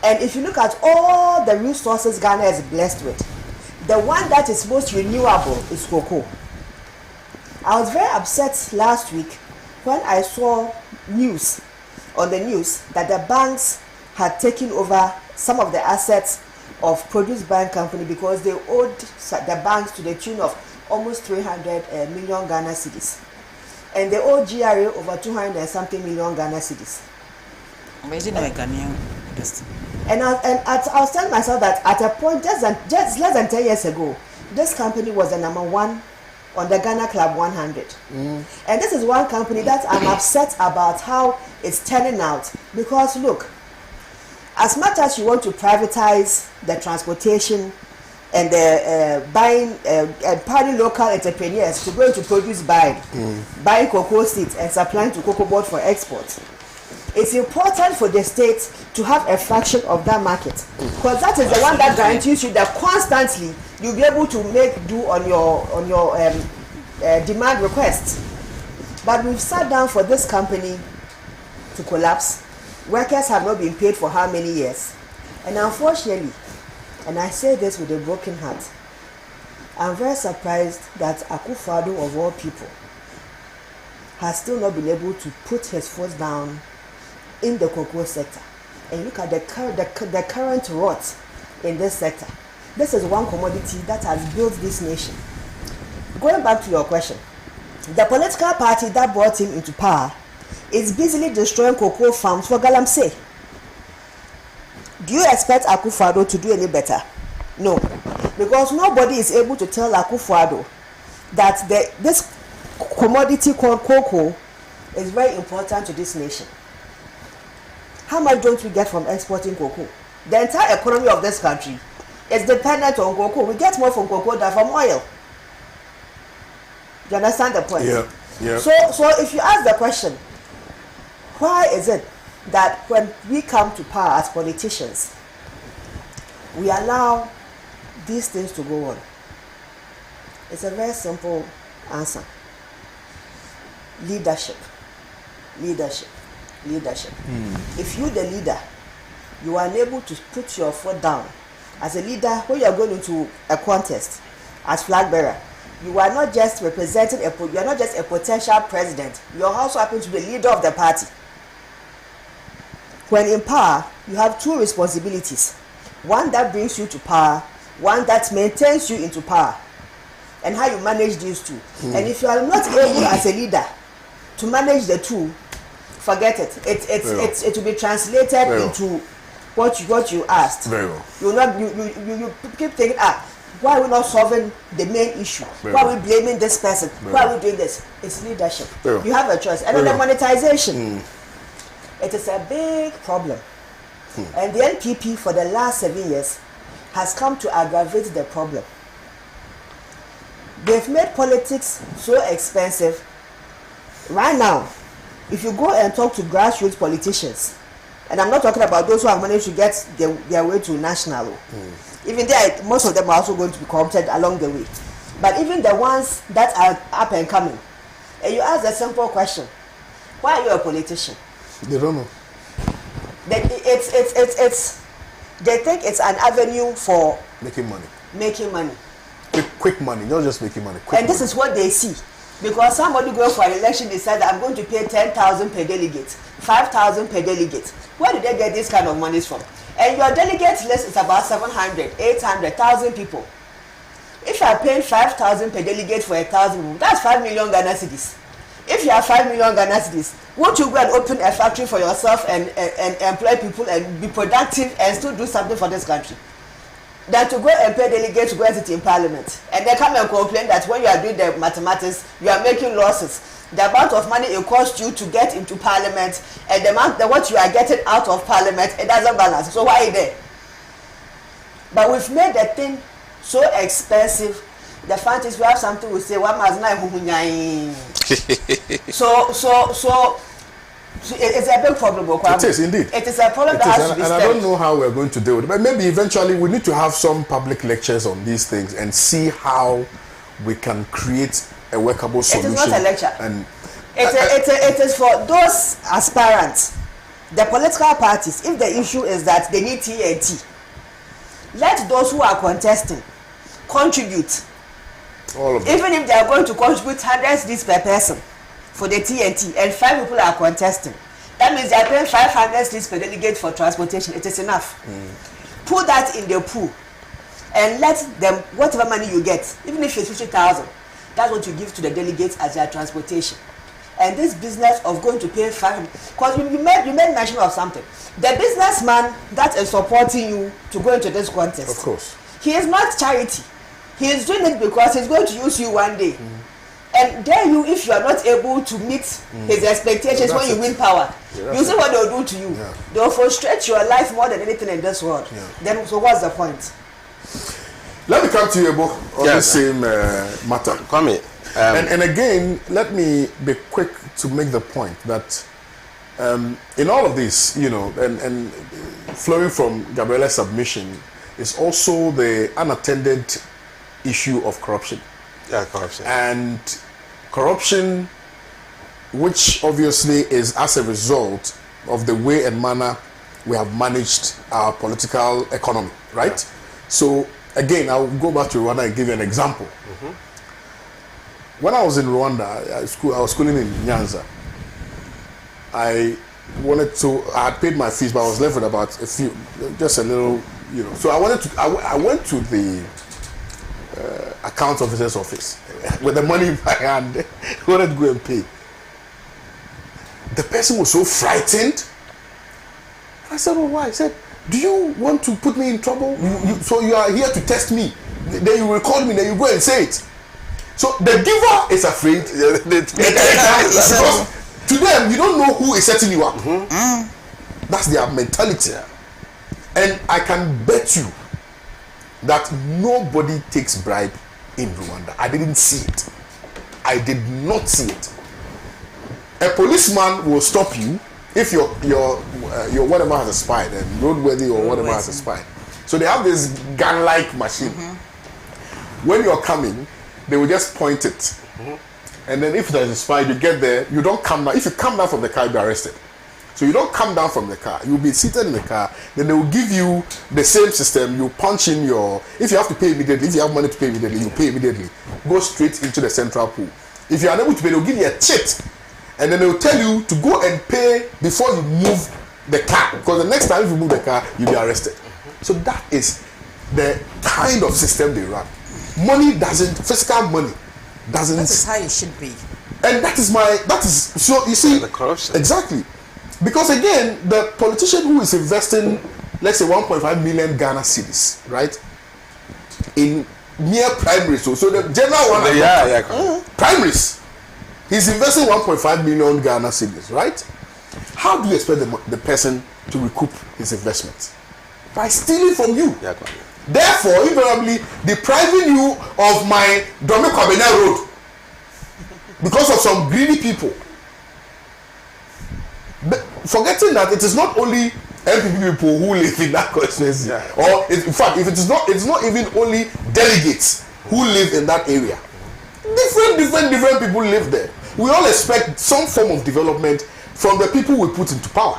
and if you look at all the resources Ghana is blessed with, the one that is most renewable is cocoa. I was very upset last week when I saw on the news that the banks had taken over some of the assets of Produce Buying Company because they owed the banks to the tune of almost 300 million Ghana cedis. And they owe GRA over 200 and something million Ghana cedis. And I was telling myself that at a point, just less than 10 years ago, this company was the number one on the Ghana Club 100. And this is one company that I'm upset about how it's turning out. Because look, as much as you want to privatize the transportation and the empowering local entrepreneurs to go into produce buying cocoa seeds and supplying to cocoa board for export, it's important for the state to have a fraction of that market, because that is the one that guarantees you that constantly you'll be able to make do on your demand requests. But we've sat down for this company to collapse. Workers have not been paid for how many years? And unfortunately, and I say this with a broken heart, I'm very surprised that Akufo-Addo, of all people, has still not been able to put his foot down in the cocoa sector. And look at the current rot in this sector. This is one commodity that has built this nation. Going back to your question, the political party that brought him into power is busily destroying cocoa farms for Galamsey. Do you expect Akufo-Addo to do any better? No, because nobody is able to tell Akufo-Addo that this commodity called cocoa is very important to this nation. How much don't we get from exporting cocoa? The entire economy of this country is dependent on cocoa. We get more from cocoa than from oil. Do you understand the point? Yeah. So if you ask the question, why is it that when we come to power as politicians, we allow these things to go on? It's a very simple answer. Leadership. If you, the leader, you are unable to put your foot down as a leader when you are going into a contest as flag bearer, you are not just representing you are not just a potential president, you also happen to be the leader of the party. When in power, you have two responsibilities: one that brings you to power, one that maintains you into power, and how you manage these two. And if you are not able as a leader to manage the two, forget it. It will be translated into what you asked. Very well. You keep thinking, why are we not solving the main issue? Why are we blaming this person? Why are we doing this? It's leadership. You have a choice. And then the monetization. It is a big problem. And the NPP for the last 7 years has come to aggravate the problem. They've made politics so expensive. Right now, if you go and talk to grassroots politicians, and I'm not talking about those who have managed to get their way to national, even there, most of them are also going to be corrupted along the way. But even the ones that are up and coming, and you ask a simple question: why are you a politician? They don't know. They think it's an avenue for making money. Making money. Quick money, not just making money. And this is what they see. Because somebody going for an election decide I'm going to pay 10,000 per delegate, 5,000 per delegate. Where did they get this kind of money from? And your delegate list is about 700, 800,000 people. If you are paying 5,000 per delegate for 1,000 people, that's 5 million Ghana cedis. If you have 5 million Ghana cedis, won't you go and open a factory for yourself and employ people and be productive and still do something for this country? Than to go and pay delegates to go and sit in parliament. And they come and complain that when you are doing the mathematics, you are making losses. The amount of money it costs you to get into parliament and the amount that what you are getting out of parliament, it doesn't balance. So why are you there? But we've made the thing so expensive. The fact is we have something we say, one must not so it's a big problem. It is indeed. It is a problem that has to be and stemmed. I don't know how we're going to deal with it. But maybe eventually we need to have some public lectures on these things and see how we can create a workable solution. It is not a lecture. And it is for those aspirants, the political parties. If the issue is that they need TNT, let those who are contesting contribute. all of them. Even if they are going to contribute 100 cedis per person for the TNT and 5 people are contesting, that means they are paying 500 cedis per delegate for transportation. It is enough. Put that in the pool and let them, whatever money you get, even if it's 50,000, that's what you give to the delegates as their transportation. And this business of going to pay 500, because you made mention of something. The businessman that is supporting you to go into this contest, Of course. he is not charity. He is doing it because he's going to use you one day. And then you, if you are not able to meet his expectations when you win power, you see what they'll do to you. Yeah. They'll frustrate your life more than anything in this world. Yeah. Then, so what's the point? Let me come to you, Ebo, on the same matter. Kwame, And again, let me be quick to make the point that in all of this, you know, and flowing from Gabriela's submission is also the unattended issue of corruption. yeah, corruption. And corruption, which obviously is as a result of the way and manner we have managed our political economy, right? So again, I'll go back to Rwanda and give you an example. When I was in Rwanda, I was schooling in Nyanza. I had paid my fees, but I was left with about just a little, you know. So I went to the account officer's office with the money in my hand. I wanted to go and pay. The person was so frightened. I said, "Oh, why?" He said, "Do you want to put me in trouble? So you are here to test me. Then you record me. Then you go and say it." So the giver is afraid. Because to them, you don't know who is setting you up. That's their mentality. And I can bet you that nobody takes bribe in Rwanda. I didn't see it. I did not see it. A policeman will stop you if your whatever has expired, and roadworthy or whatever has expired. So they have this gun-like machine. When you're coming, they will just point it. And then if it has expired, you get there, you don't come down. If you come down from the car, you'll be arrested. So you don't come down from the car. You'll be seated in the car. Then they will give you the same system. You punch in if you have to pay immediately, if you have money to pay immediately, you pay immediately. Go straight into the central pool. If you are unable to pay, they'll give you a chit. And then they'll tell you to go and pay before you move the car. Because the next time if you move the car, you'll be arrested. So that is the kind of system they run. Physical money doesn't. That is how it should be. And so you see, the corruption. Exactly. Because again, the politician who is investing, let's say 1.5 million Ghana cedis, right? In mere primaries. So the general one, primaries. He's investing 1.5 million Ghana cedis, right? How do you expect the person to recoup his investment? By stealing from you. Therefore, invariably depriving you of my Dome Kwabena Road because of some greedy people. But forgetting that it is not only MPP people who live in that constituency, or in fact, if it's not even only delegates who live in that area. Different people live there. We all expect some form of development from the people we put into power.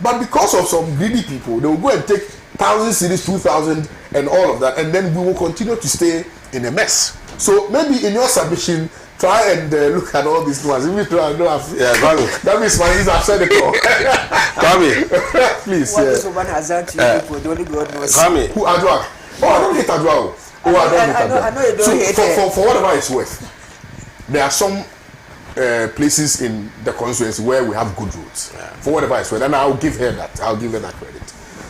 But because of some greedy people, they will go and take 1,000 cedis, 2,000, and all of that, and then we will continue to stay in a mess. So maybe in your submission, Try and look at all these ones. If you try, no, Yeah, Kwame. that means my ears have said it all. Kwame. Please. What this woman has done to you people, the only God knows. Kwame. Who Adwa? Oh, I don't hate Adwa. Oh, I don't hate Adwa. I know you don't hate her. For whatever it's worth, there are some places in the constituency where we have good roads. Yeah. For whatever it's worth, and I'll give her that. I'll give her that credit.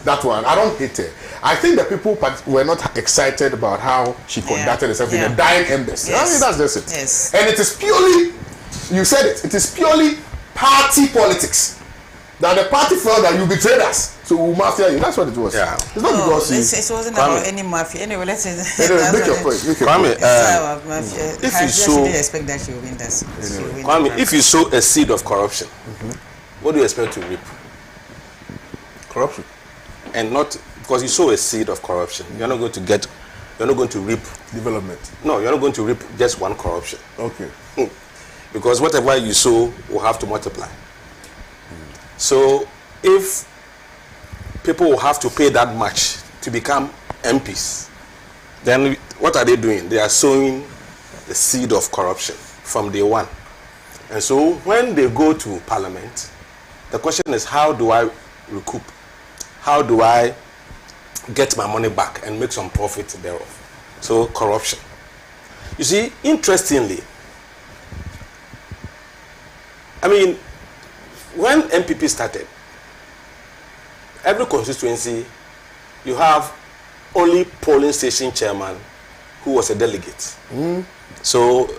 That one, I don't hate her. I think the people were not excited about how she conducted herself in the dying embassy. Yes. I mean, that's just it. Yes. And it is purely, you said it, it is purely party politics. That the party felt that you betrayed us, so we'll mafia you. That's what it was. Yeah. It's not because it wasn't about any mafia. Anyway, let's say. Anyway, make your point. Make your Kwame, point. if you she sow, didn't expect that she will win that. Kwame, if you sow a seed of corruption, what do you expect to reap? Corruption. And not because you sow a seed of corruption, you're not going to reap Development. No, you're not going to reap just one corruption. Okay. Because whatever you sow will have to multiply. So if people will have to pay that much to become MPs, then what are they doing? They are sowing the seed of corruption from day one. And so when they go to parliament, the question is, how do I recoup? How do I get my money back and make some profit thereof? So corruption. You see, interestingly, I mean, when MPP started, every constituency, you have only polling station chairman who was a delegate. So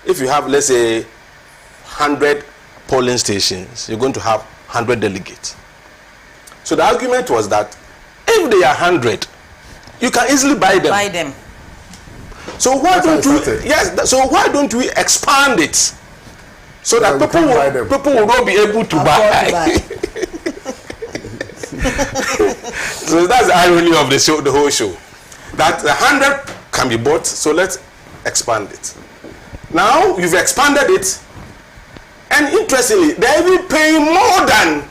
if you have, let's say, 100 polling stations, you're going to have 100 delegates. So the argument was that if they are 100, you can easily buy them. Buy them. So why That's don't how it we? started. Yes. So why don't we expand it so that we people can buy them. will not be able to buy? So that's the irony of the show, the whole show. That 100 can be bought. So let's expand it. Now you've expanded it, and interestingly, they're even paying more than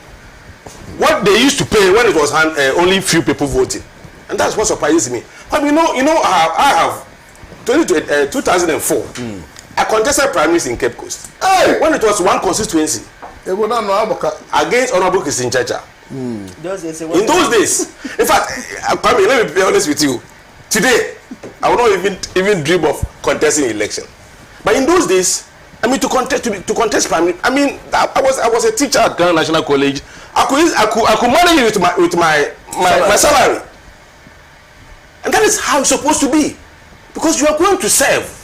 what they used to pay when it was only few people voting, and that's what surprises me. But I have 2004. I contested primaries in Cape Coast. Hey! When it was one constituency against Honorable Christine Chacha. In those days, in fact, Kwame, let me be honest with you. Today, I would not even dream of contesting an election. But in those days, I mean, to contest primary, I mean, I was a teacher at Ghana National College. I could manage it with my salary, and that is how it's supposed to be, because you are going to serve.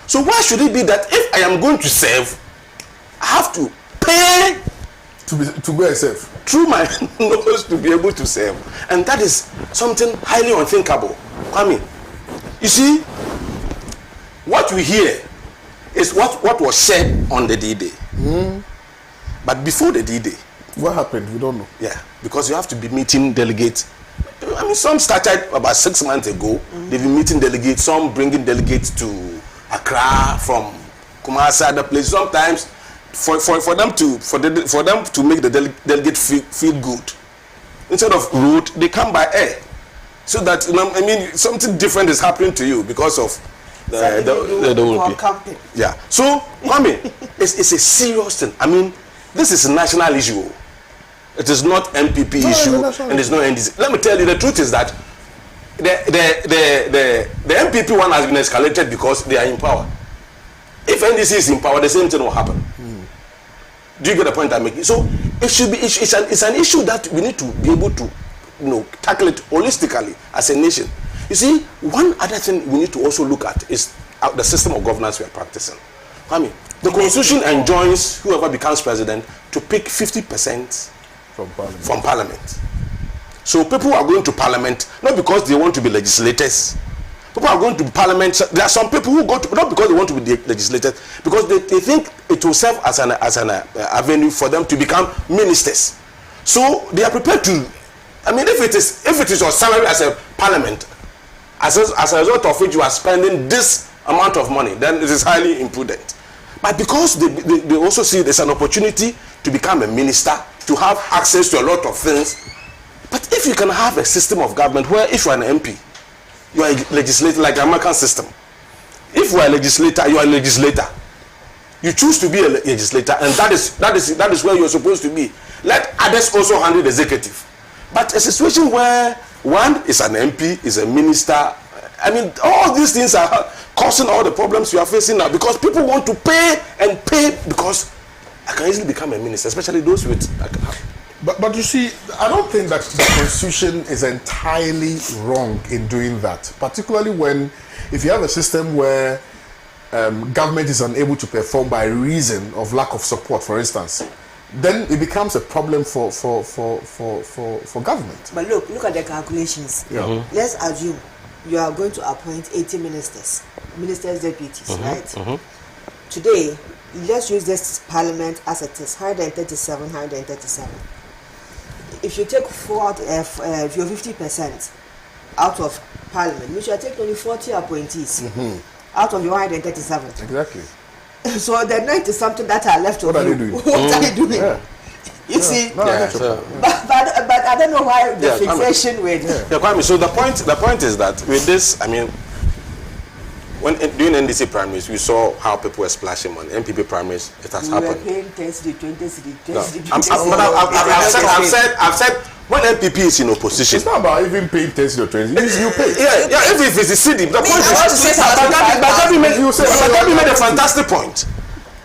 So why should it be that if I am going to serve, I have to pay to go and serve through my nose to be able to serve? And that is something highly unthinkable. Kwame, you see, what we hear is what was said on the D-Day. But before the D-Day, what happened? We don't know. yeah, because you have to be meeting delegates. I mean, some started about 6 months ago. They've been meeting delegates, some bringing delegates to Accra from Kumasi, other places. Sometimes for them to make the delegate feel good, instead of road, they come by air, so that I mean something different is happening to you because of the camping. yeah. So Kwame, it's a serious thing. I mean, this is a national issue. It is not MPP issue, and it's not NDC. Let me tell you, the truth is that the MPP one has been escalated because they are in power. If NDC is in power, the same thing will happen. Do you get the point I'm making? So it should be it's an issue that we need to be able to tackle it holistically as a nation. You see, one other thing we need to also look at is the system of governance we are practicing. I mean, the constitution enjoins whoever becomes president to pick 50% from parliament. So people are going to parliament not because they want to be legislators. People are going to parliament. There are some people who go to not because they want to be legislators, because they think it will serve as an avenue for them to become ministers. So they are prepared to. I mean, if it is your salary as a parliament, as a result of which you are spending this amount of money, then it is highly imprudent. But because they also see there's an opportunity to become a minister, to have access to a lot of things. But if you can have a system of government where if you are an MP, you are a legislator, like the American system. If you are a legislator, you are a legislator. You choose to be a legislator, and that is where you're supposed to be. Let others also handle the executive. But a situation where one is an MP, is a minister, I mean, all these things are causing all the problems we are facing now, because people want to pay and pay, because I can easily become a minister, especially those with. But you see, I don't think that the Constitution is entirely wrong in doing that, particularly when, if you have a system where government is unable to perform by reason of lack of support, for instance, then it becomes a problem for government. But look at the calculations. Yeah. Mm-hmm. Let's assume you are going to appoint 80 ministers deputies, right? Today, let's use this parliament as it is, 137. If you take if you're 50% out of parliament, we should take only 40 appointees out of your 137. Exactly. So the 90 something that are left What of are you. they doing? What are you doing? Yeah. You see? No, Yeah, that's so- But I don't know why the Yeah, fixation with. Yeah, Kwame, so the point is that with this, I mean, when during NDC primaries, we saw how people were splashing money. NPP primaries, it has We were happened. paying 10 cedi, 20 cedi, 10 No. cedi, But 20 cedi. I've said when NPP is in opposition. It's not about even paying 10 or 20. You pay. Yeah, if it's a city, the point I want to say is, something. Bagabi You made a fantastic point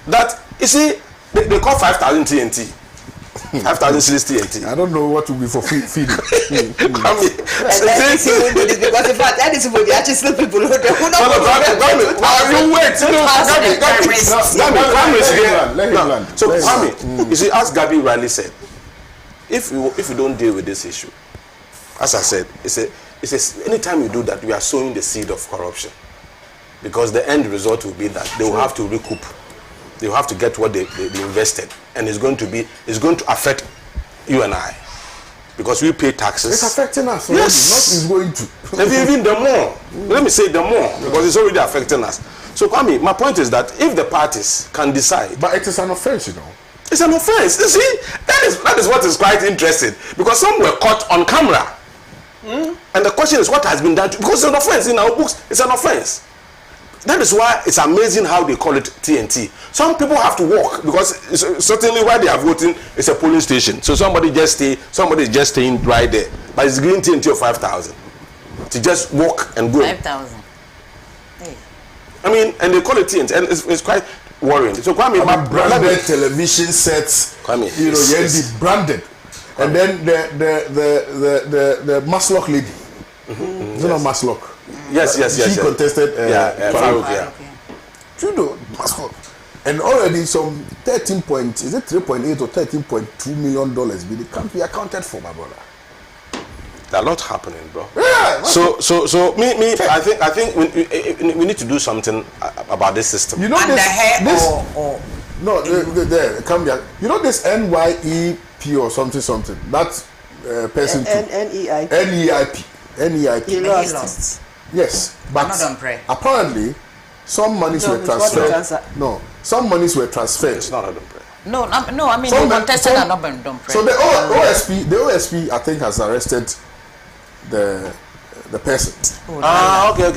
that, you see, they call 5,000 TNT. 5,000 cities TNT. I don't know what to be for feeding. Kwame, And then this will do this because in fact, that is what they actually still people who don't you wait. Let him land. So, Let him land. Kwame, you see, as Gabi rightly said, if we don't deal with this issue, as I said, it's anytime you do that, we are sowing the seed of corruption, because the end result will be that they will have to recoup. They will have to get what they invested, and it's going to affect you and I, because we pay taxes. It's affecting us. Yes. Not it's going to. Even the more. Let me say the more, because it's already affecting us. So, Kwame, my point is that if the parties can decide, But it is an offense, you know. it's an offense. You see, that is what is quite interesting, because some were caught on camera, and the question is what has been done because it's an offense in our books. It's an offense. That is why it's amazing how they call it TNT. Some people have to walk, because certainly where they are voting is a polling station. So somebody is just staying right there. But it's green TNT of 5,000 to just walk and go. 5,000. Hey. I mean, and they call it TNT, and it's quite worrying. So Kwame, Branded television sets, Kwame, you know, yes. be branded, and then the Maslock lady, is it not Maslock? Yes. She contested. Farouk, yeah. You know, Maslock, and already some 3.8 or 13.2 million dollars can't be accounted for, my brother. There's a lot happening, bro. Yeah. So I think we need to do something about this system. You know And the hair this or no, there come here. You know this NYEP or something. That person too. NEIP. He he lost. lost. Yes, but Not on prayer. apparently some monies No, were it's not on transferred. transfer. No, some monies were transferred. It's not a prayer. No, I mean, Some- the contestant some- are not been done. So the OSP, I think, has arrested the person. Okay.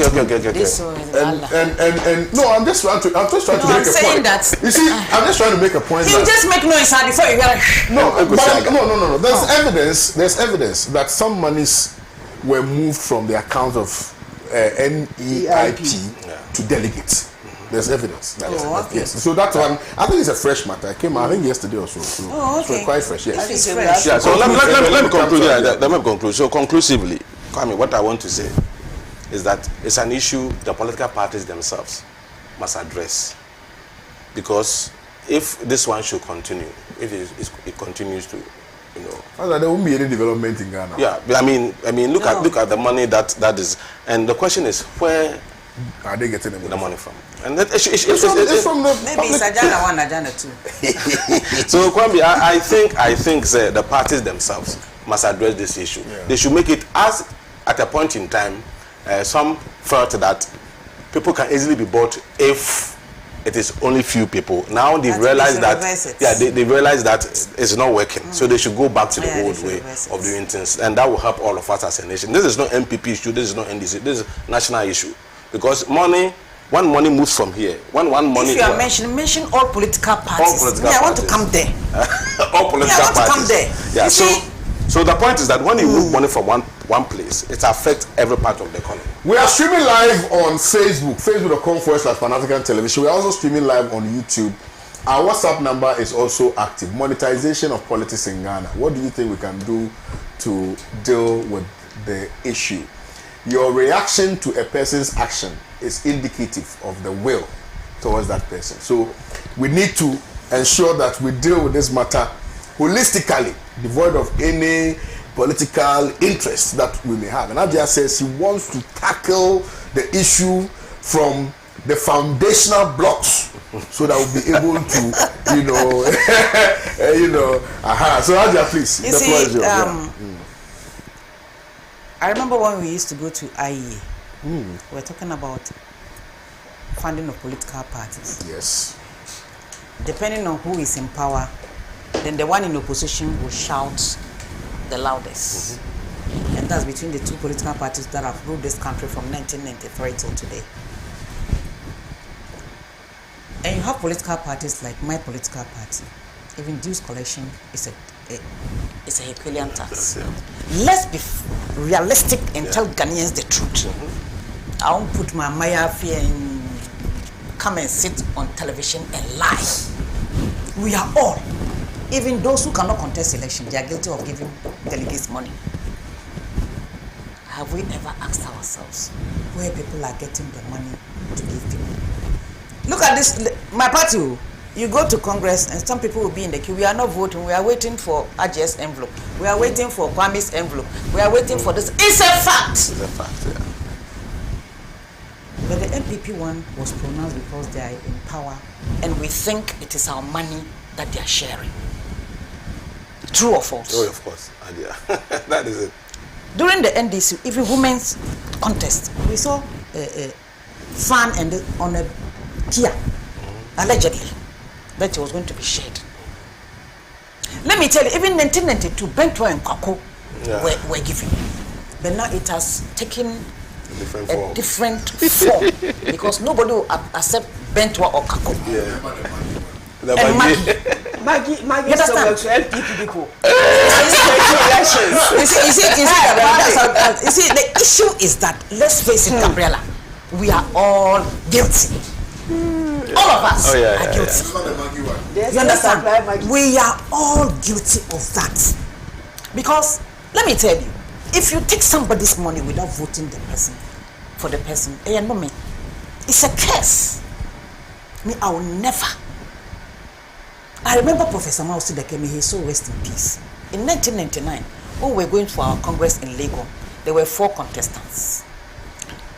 This one is Allah. And no, I'm just trying to No, make I'm a saying point. that- You see, I'm just trying to make a point. You that just make noise before you get. no. There's evidence that some monies were moved from the account of NEIP to delegates. There's evidence. okay. Yes. So that one, I think it's a fresh matter. It came out, I think, yesterday or so. So okay. so quite fresh. Yes. It's fresh. Yeah. So let me conclude. Yeah. Let me conclude. So conclusively, Kwame, what I want to say is that it's an issue the political parties themselves must address, because if this one should continue, if it continues to, you know, There won't be any development in Ghana. yeah. I mean, look at the money that is, and the question is where Are they getting the money from? And that it's from the Maybe it's Ajana 1, Ajana 2. So Kwame, I think the parties themselves must address this issue. Yeah. They should make it as at a point in time. Some felt that people can easily be bought if it is only few people. Now they've realized that they realize that it's not working. So they should go back to the old way of doing things, and that will help all of us as a nation. This is not MPP issue. This is not NDC. This is national issue, because money when money moves from here, when money. If you are mention all political parties. All political I want parties. to come there. All political I want to parties. come there. Yeah. You see, So the point is that when you move money from one place, it affects every part of the economy. We are streaming live on Facebook, facebook.com/Pan-African Television. We are also streaming live on YouTube. Our WhatsApp number is also active. Monetization of politics in Ghana. What do you think we can do to deal with the issue? Your reaction to a person's action is indicative of the will towards that person. So we need to ensure that we deal with this matter holistically, devoid of any political interest that we may have. And Adia says she wants to tackle the issue from the foundational blocks so that we'll be able to, So Adia, please, you see, I remember when we used to go to IEA, we were talking about funding of political parties. Yes. Depending on who is in power, then the one in opposition will shout the loudest. And that's between the two political parties that have ruled this country from 1993 till today. And you have political parties like my political party. Even dues collection is a Herculean task. Let's be realistic and tell Ghanaians the truth. I won't put my Maya fear and come and sit on television and lie. We are all, even those who cannot contest election, they are guilty of giving delegates money. Have we ever asked ourselves where people are getting the money to give people? Look at this, my party. You go to Congress and some people will be in the queue. We are not voting. We are waiting for AGS envelope. We are waiting for Kwame's envelope. We are waiting for this. It's a fact. It's a fact, yeah. But the NPP one was pronounced because they are in power and we think it is our money that they are sharing. True or false? Oh, of course. Yeah. That is it. During the NDC, even women's contest, we saw a fan and on a Kia, allegedly, that it was going to be shared. Let me tell you, even 1992, Bentwa and Kako were given. But now it has taken a different form because nobody will accept Bentwa or Kako. Yeah. And Maggie you understand? to NPP people. You see, the issue is that, let's face it, Gabriela, we are all guilty. All of us are guilty. You understand? We are all guilty of that. Because, let me tell you, if you take somebody's money without voting for the person, it's a curse. I will never. I remember Professor Mao Sideke, may he so rest in peace. In 1999, when we were going for our Congress in Lagos, there were 4 contestants.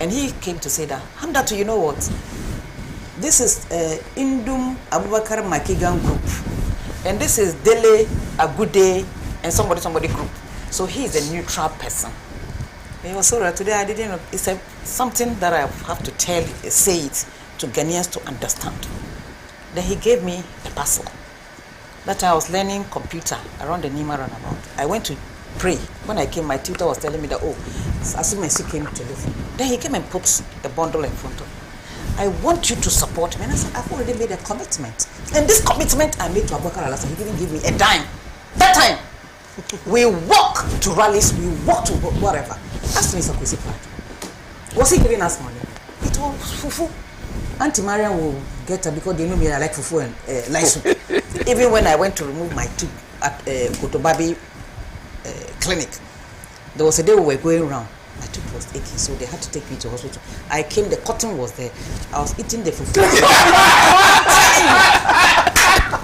And he came to say that, Hamdatu, you know what? This is Indum Abubakar Makigan group. And this is Dele Agude and somebody group. So he is a neutral person. And he was so right today, I didn't know. It's something that I have to say it to Ghanaians to understand. Then he gave me a parcel. That I was learning computer around the Nima roundabout. I went to pray. When I came, my tutor was telling me that, as soon as he came to live. Then he came and put a bundle in front of me. I want you to support me. And I said, I've already made a commitment. And this commitment I made to Abubakar Alasan, he didn't give me a dime. That time, we walk to rallies, we walk to whatever. Ask me, Sakwesi Pratt. Was he giving us money? It was fufu. Auntie Mariam will get her because they know me, I like fufu and lice. Even when I went to remove my tooth at Kotobabi clinic, there was a day we were going around. My tooth was aching, so they had to take me to hospital. I came, the cotton was there. I was eating the fufu.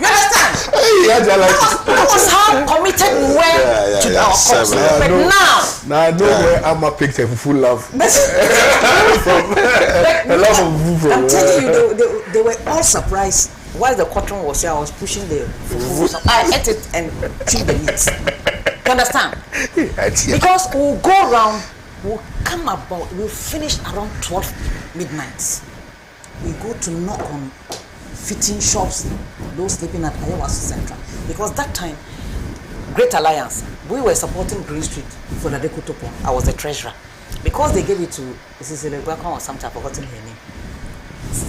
You understand? That was how committed we were to our cause. But now I know where Amma picked her full love. I'm telling you, they were all surprised. While the cotton was here, I was pushing the fufu. I ate it and chewed the meat. You understand? Because we'll go around, we'll come about, we'll finish around 12 midnight. We go to knock on fitting shops, those sleeping at Ayawasu Central. Because that time, Great Alliance, we were supporting Green Street for Nadeko Topo. I was the treasurer. Because they gave it to Mrs. Lebakon or something, I've forgotten her name.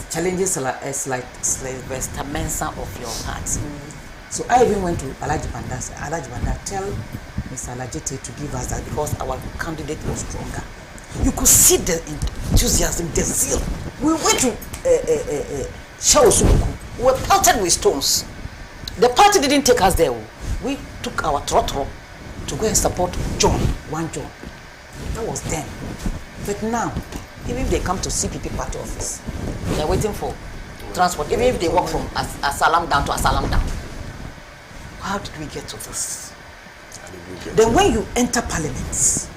challenges like Sylvester Mensah of your heart. So I even went to Alhaji Banda. Alhaji Banda, tell Mr. Alajite to give us that because our candidate was stronger. You could see the enthusiasm, the zeal. We went to Shawosumuku. We were pelted with stones. The party didn't take us there. We took our trotro to go and support John. That was then. But now, even if they come to CPP party office, they are waiting for transport. Even if they walk from Asalam down to Asalam down. How did we get to this? Then when you enter parliament,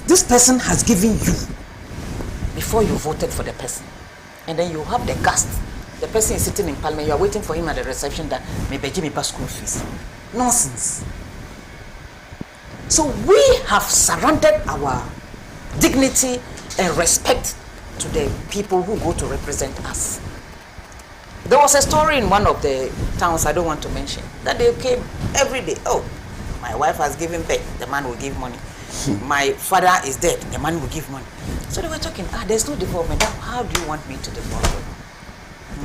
this person has given you before you voted for the person. And then you have the cast. The person is sitting in parliament, you are waiting for him at the reception that maybe Jimmy pass school fees. Nonsense. So we have surrendered our dignity and respect to the people who go to represent us. There was a story in one of the towns I don't want to mention that they came every day. Oh, my wife has given birth, the man will give money. My father is dead, the man will give money. So they were talking, there's no development. How do you want me to develop?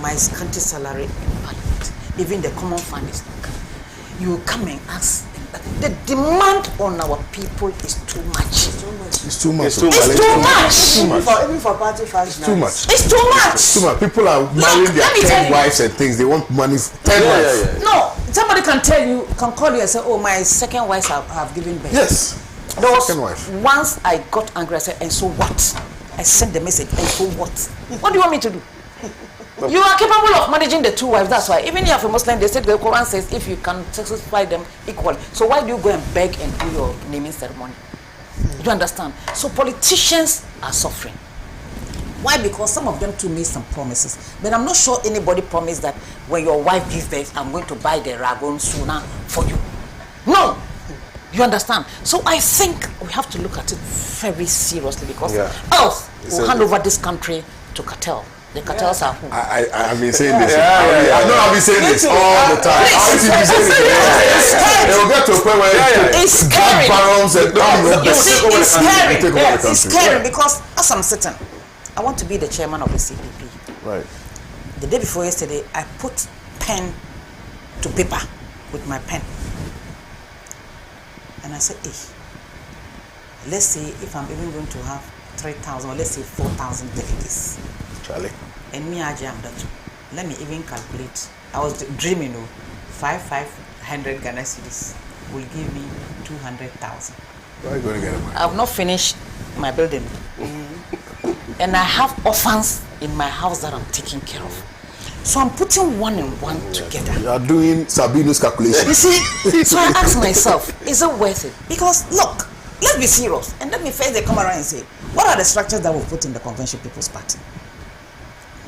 My scanty salary in parliament, even the common fund is not coming. You will come and ask. The demand on our people is too much. It's too much. Even for party functionaries. Too much. It's too much. Too much. People are marrying their 10 wives and things. They want money. 10 wives. No, somebody can tell you, can call you and say, oh, my second wife have given birth. Yes. There was Second wife. once I got angry, I said, and so what? I sent the message, and so what? What do you want me to do? You are capable of managing the two wives, that's why. Even if you have a Muslim, they said the Quran says if you can satisfy them equally. So why do you go and beg and do your naming ceremony? You understand? So politicians are suffering. Why? Because some of them too made some promises. But I'm not sure anybody promised that when your wife gives birth, I'm going to buy the ragon sooner for you. No! You understand? So I think we have to look at it very seriously because else we'll hand over this country to cartel. The cartels are who? I've been saying this. I know I've been saying this all the time. They will get to a point where it's scary. It's scary. It's scary because as I'm sitting, I want to be the chairman of the CPP. Right. The day before yesterday, I put pen to paper with my pen. And I said, hey, let's say if I'm even going to have 3,000 or let's say 4,000 delegates. Charlie. And me, I'm that. Let me even calculate. I was dreaming of 500 Ghana cedis will give me 200,000. Where are you going to get it? I've not finished my building. And I have orphans in my house that I'm taking care of. So I'm putting one and one together. You are doing Sabino's calculation. You see, so I ask myself, is it worth it? Because look, let's be serious. And let me face the camera and say, what are the structures that we've put in the Convention People's Party?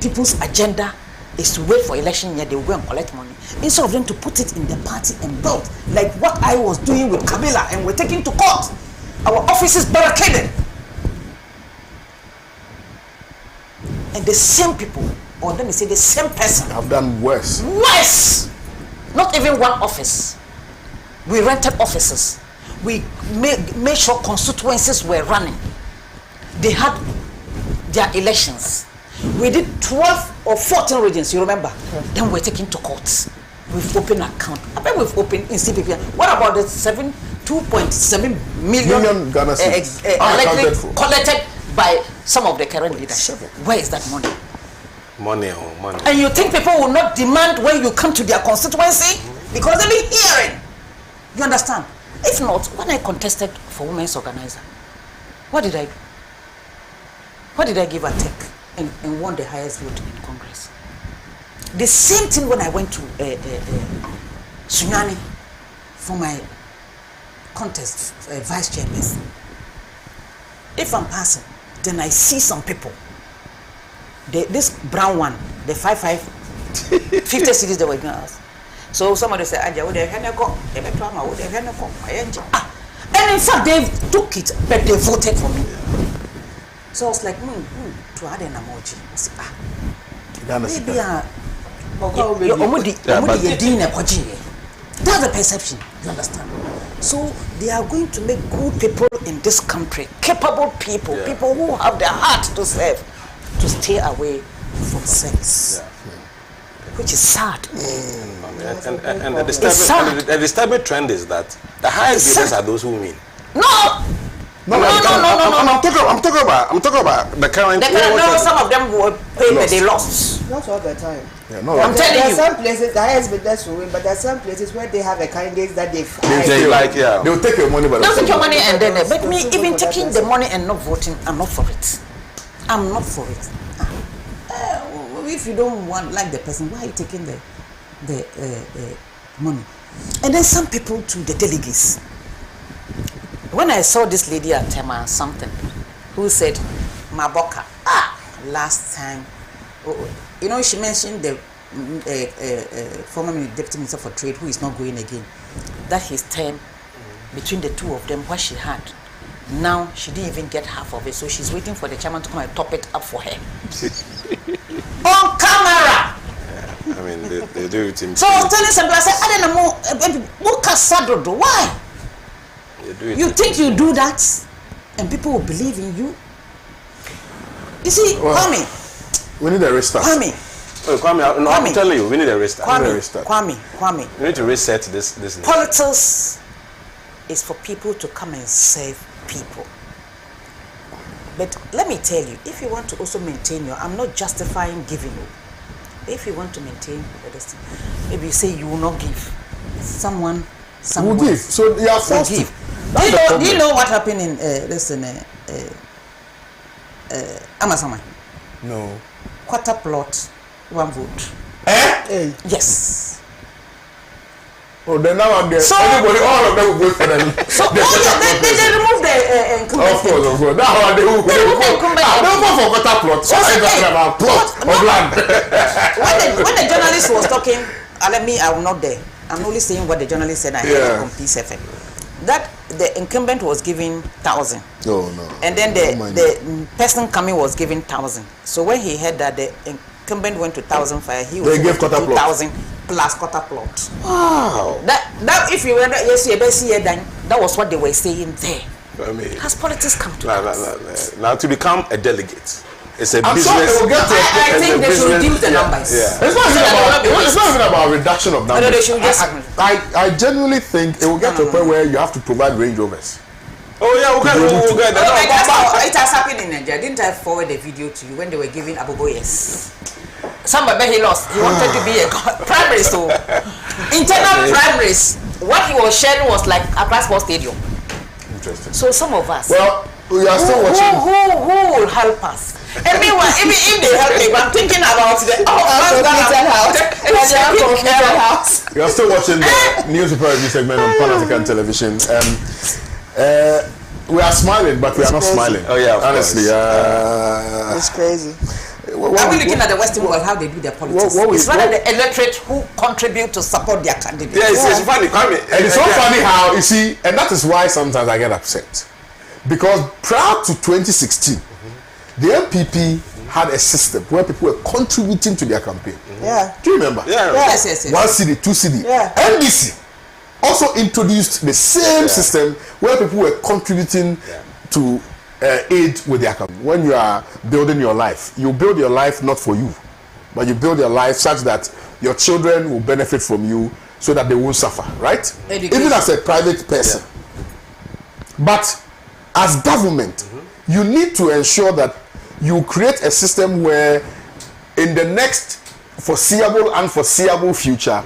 People's agenda is to wait for election year, they will go and collect money. Instead of them to put it in the party and build, like what I was doing with Kabila, and we're taking to court. Our offices barricaded. And the same people, or let me say the same person, have done worse. Worse! Not even one office. We rented offices. We made sure constituencies were running. They had their elections. We did 12 or 14 regions, you remember? Then we're taken to courts. We've opened an account. I bet we've opened in CPP. What about the 2.7 million Ghana cedis collected by some of the current leaders? Where is that money? Money. And you think people will not demand when you come to their constituency? Because they'll be hearing. You understand? If not, when I contested for women's organizer, what did I do? What did I give a take and won the highest vote in Congress? The same thing when I went to Sunyani for my contest, vice chairperson. If I'm passing, then I see some people. This brown one, the 50 cities they were going to ask. So somebody said, Aja, would they have and in fact, they took it, but they voted for me. So I was like, to add an emoji. I said, that's the perception, you understand? So they are going to make good people in this country, capable people, people who have their heart to serve, to stay away from service, which is sad. And the disturbing trend is that the highest bidders are those who win. No. I'm talking about the current. Some of them were paid, but they lost. Not all the time. Yeah, no, I'm telling There are you. some places the highest bidders will win, but there are some places where they have a candidate that they they'll take your money, but Don't take your money and then. But me, even taking the money and not voting, I'm not for it. I'm not for it. If you don't like the person, why are you taking the money? And then some people to the delegates. When I saw this lady at Tema something, who said, Maboka, last time, she mentioned the former deputy minister for trade, who is not going again, that his term, between the two of them, what she had, now she didn't even get half of it, so she's waiting for the chairman to come and top it up for her. On camera! I mean, they do it in. So I was telling somebody, I said, I don't know, why? You think you do that and people will believe in you? You see, Kwame. We need a restart. Kwame, I'm telling you, we need a restart. Kwame. We need to reset this. Politics is for people to come and serve people. But let me tell you, if you want to also maintain I'm not justifying giving you. If you want to maintain the destiny, maybe you say you will not give. Someone will give. So you are forced to give. Do you know what happened in Amasaman? No. Quarter plot, one vote. Yes. Oh, then now I'm there. So, everybody, all of them will vote for them. So they removed the incumbent. Of course. Now they will vote for quarter plot. So I talking about plot of land. When the journalist was talking, I'm not there. I'm only saying what the journalist said. I heard it from Peace FM. That the incumbent was giving 1,000. No. And then the person coming was giving 1,000. So when he heard that the incumbent went to 1,005, he was gave quarter 2,000 plus quarter plot. Wow. That if you read that, that was what they were saying there. I mean, has politics come to us? Now to become a delegate, it's a I'm business. sure they will get to I think they should reduce the numbers. Yeah. It's not even about reduction of numbers. No, they should just I genuinely think it will get to a point where you have to provide Range Rovers. Oh yeah, we'll get that. It has happened in Nigeria. Didn't I forward the video to you when they were giving Abugo yes? Somebody he lost. He wanted to be a primary, so internal primaries. What he was sharing was like Accra Sports Stadium. Interesting. So some of us. Well, we are still watching. Who will help us? And meanwhile, even if they help me, I'm thinking about the house. You are still watching the newspaper review segment on Pan African Television. We are smiling, but we are not smiling. Oh yeah, honestly. It's crazy. Are we looking at the Western world, how they do their politics? It's rather the electorate who contribute to support their candidate. Yeah, it's funny. And it's so funny how, you see, and that is why sometimes I get upset. Because prior to 2016, the MPP had a system where people were contributing to their campaign. Yeah. Do you remember? Yeah. Yes. 1 cedi, 2 cedi. Yeah. NDC also introduced the same system where people were contributing to aid with their campaign. When you are building your life, you build your life not for you, but you build your life such that your children will benefit from you so that they won't suffer, right? Education. Even as a private person. But as government, you need to ensure that you create a system where in the next foreseeable, unforeseeable future,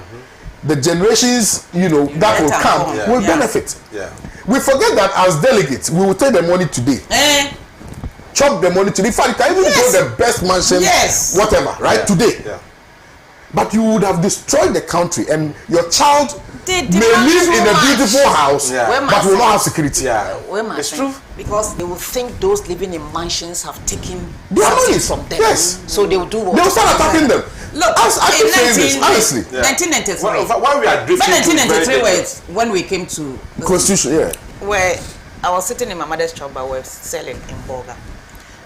the generations, that will come will benefit. Yeah. We forget that as delegates, we will take the money today. Chop the money today. In fact, you can even build the best mansion, whatever, right? Today. Yeah. But you would have destroyed the country, and your child They may live in a beautiful house, but will not have security. Yeah. It's true. Because they will think those living in mansions have taken Their money from them. Yes. So they will do what? They will start attacking them. Look, I keep saying this, honestly. 1993. Why we are drifting? 1993 when we came to Constitution, where I was sitting in my mother's shop, but we were selling in Boga.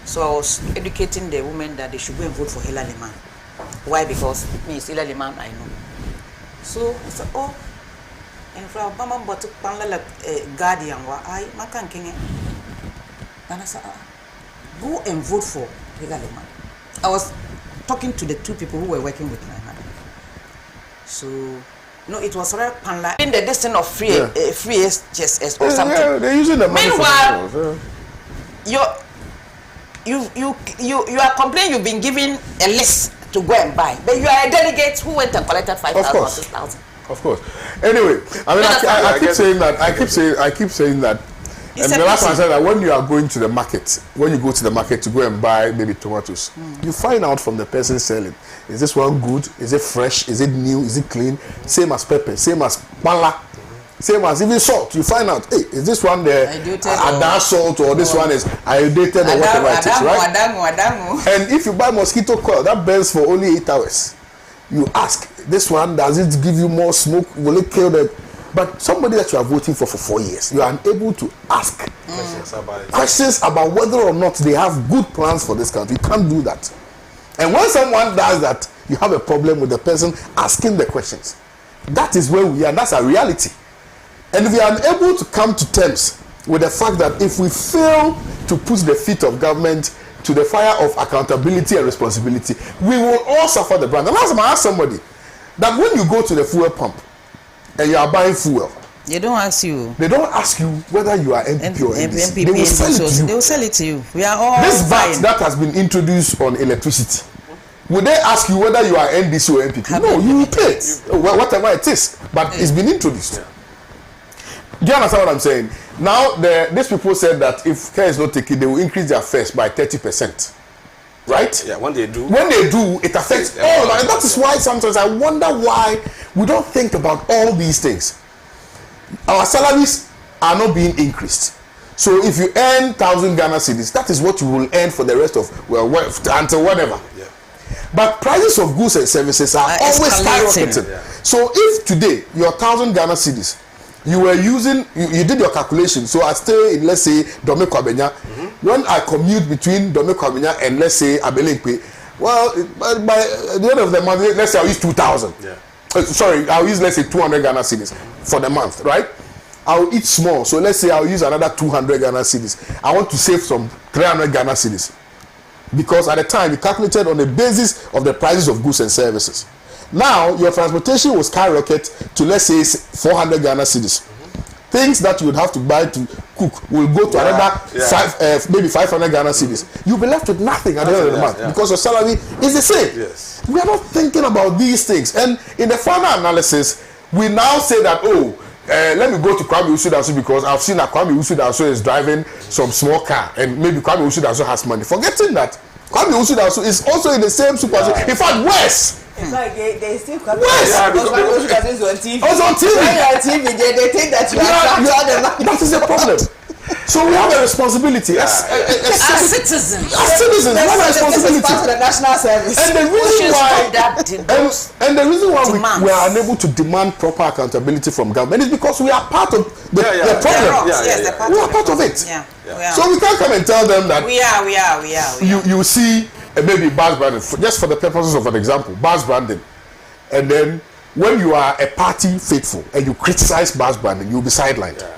So I was educating the women that they should go and vote for Hillary Liman. Why? Because me, Hillary Liman, I know. So I said, and from Mama but Panla Guardian, I Makan King. And I said, go and vote for Hillary Liman. I was talking to the two people who were working with my mother. So, no, it was rather panla in the distance of free SGSS or something. Yeah, they're using the money. Meanwhile, you are complaining you've been given a list to go and buy, but you are a delegate who went and collected 5,000 or 6,000. Of course. Anyway, I mean, I keep saying that. I keep saying that. And the last one I said that when you are going to the market, when you go to the market to go and buy maybe tomatoes, you find out from the person selling, is this one good? Is it fresh? Is it new? Is it clean? Same as pepper, same as pala, same as even salt. You find out, hey, is this one the Adar salt or this one is iodinated or whatever it is, right? And if you buy mosquito coil, that burns for only 8 hours. You ask, this one, does it give you more smoke? Will it kill the... But somebody that you are voting for 4 years, you are unable to ask questions about whether or not they have good plans for this country. You can't do that. And when someone does that, you have a problem with the person asking the questions. That is where we are. That's a reality. And if we are unable to come to terms with the fact that if we fail to put the feet of government to the fire of accountability and responsibility, we will all suffer the brunt. And last time I asked somebody that when you go to the fuel pump, and you are buying fuel, they don't ask you. They don't ask you whether you are NPP or NDC. They will sell it to you. They will sell it to you. We are all this VAT that has been introduced on electricity. Would they ask you whether you are NDC or NPP? No, you will pay it, whatever it is. But it's been introduced. Yeah. Do you understand what I'm saying? Now, these people said that if care is not taken, they will increase their fares by 30%. Right? Yeah, when they do, it affects all. And that is why sometimes I wonder why we don't think about all these things. Our salaries are not being increased. So if you earn 1,000 Ghana cedis, that is what you will earn for the rest of, until whatever. Yeah. But prices of goods and services are always skyrocketing. Yeah. So if today, your 1,000 Ghana cedis, you were using, you did your calculation. So I stay in, let's say, Dome Kwabenya. When I commute between Dome Kwabenya and, let's say, Abelinkwe, well, by the end of the month, let's say I'll use 2,000. Yeah. Sorry, I'll use, let's say, 200 Ghana cedis for the month, right? I'll eat small. So let's say I'll use another 200 Ghana cedis. I want to save some 300 Ghana cedis. Because at the time, you calculated on the basis of the prices of goods and services. Now, your transportation will skyrocket to, let's say, 400 Ghana cedis. Things that you would have to buy to cook will go to another maybe 500 Ghana cedis. You'll be left with nothing at the end of the month because your salary is the same. Yes. We are not thinking about these things. And in the final analysis, we now say that, let me go to Kwame Usudanso because I've seen that Kwame Usudanso is driving some small car and maybe Kwame Usudanso has money. Forgetting that Kwame Usudanso is also in the same supermarket. In fact, worse. In fact, they still come. Because it's on TV. It's on TV. When you're on TV, they think that you are that is a problem. So we have a responsibility as citizens. As citizens, we have a responsibility. This is part of the national service. And the reason why we are unable to demand proper accountability from government is because we are part of the problem. We are part of it. Yeah. So we can't come and tell them that we are. You see maybe Bas Brandon, just for the purposes of an example, Bas Brandon, and then when you are a party faithful and you criticize Bas Brandon, you'll be sidelined. Yeah.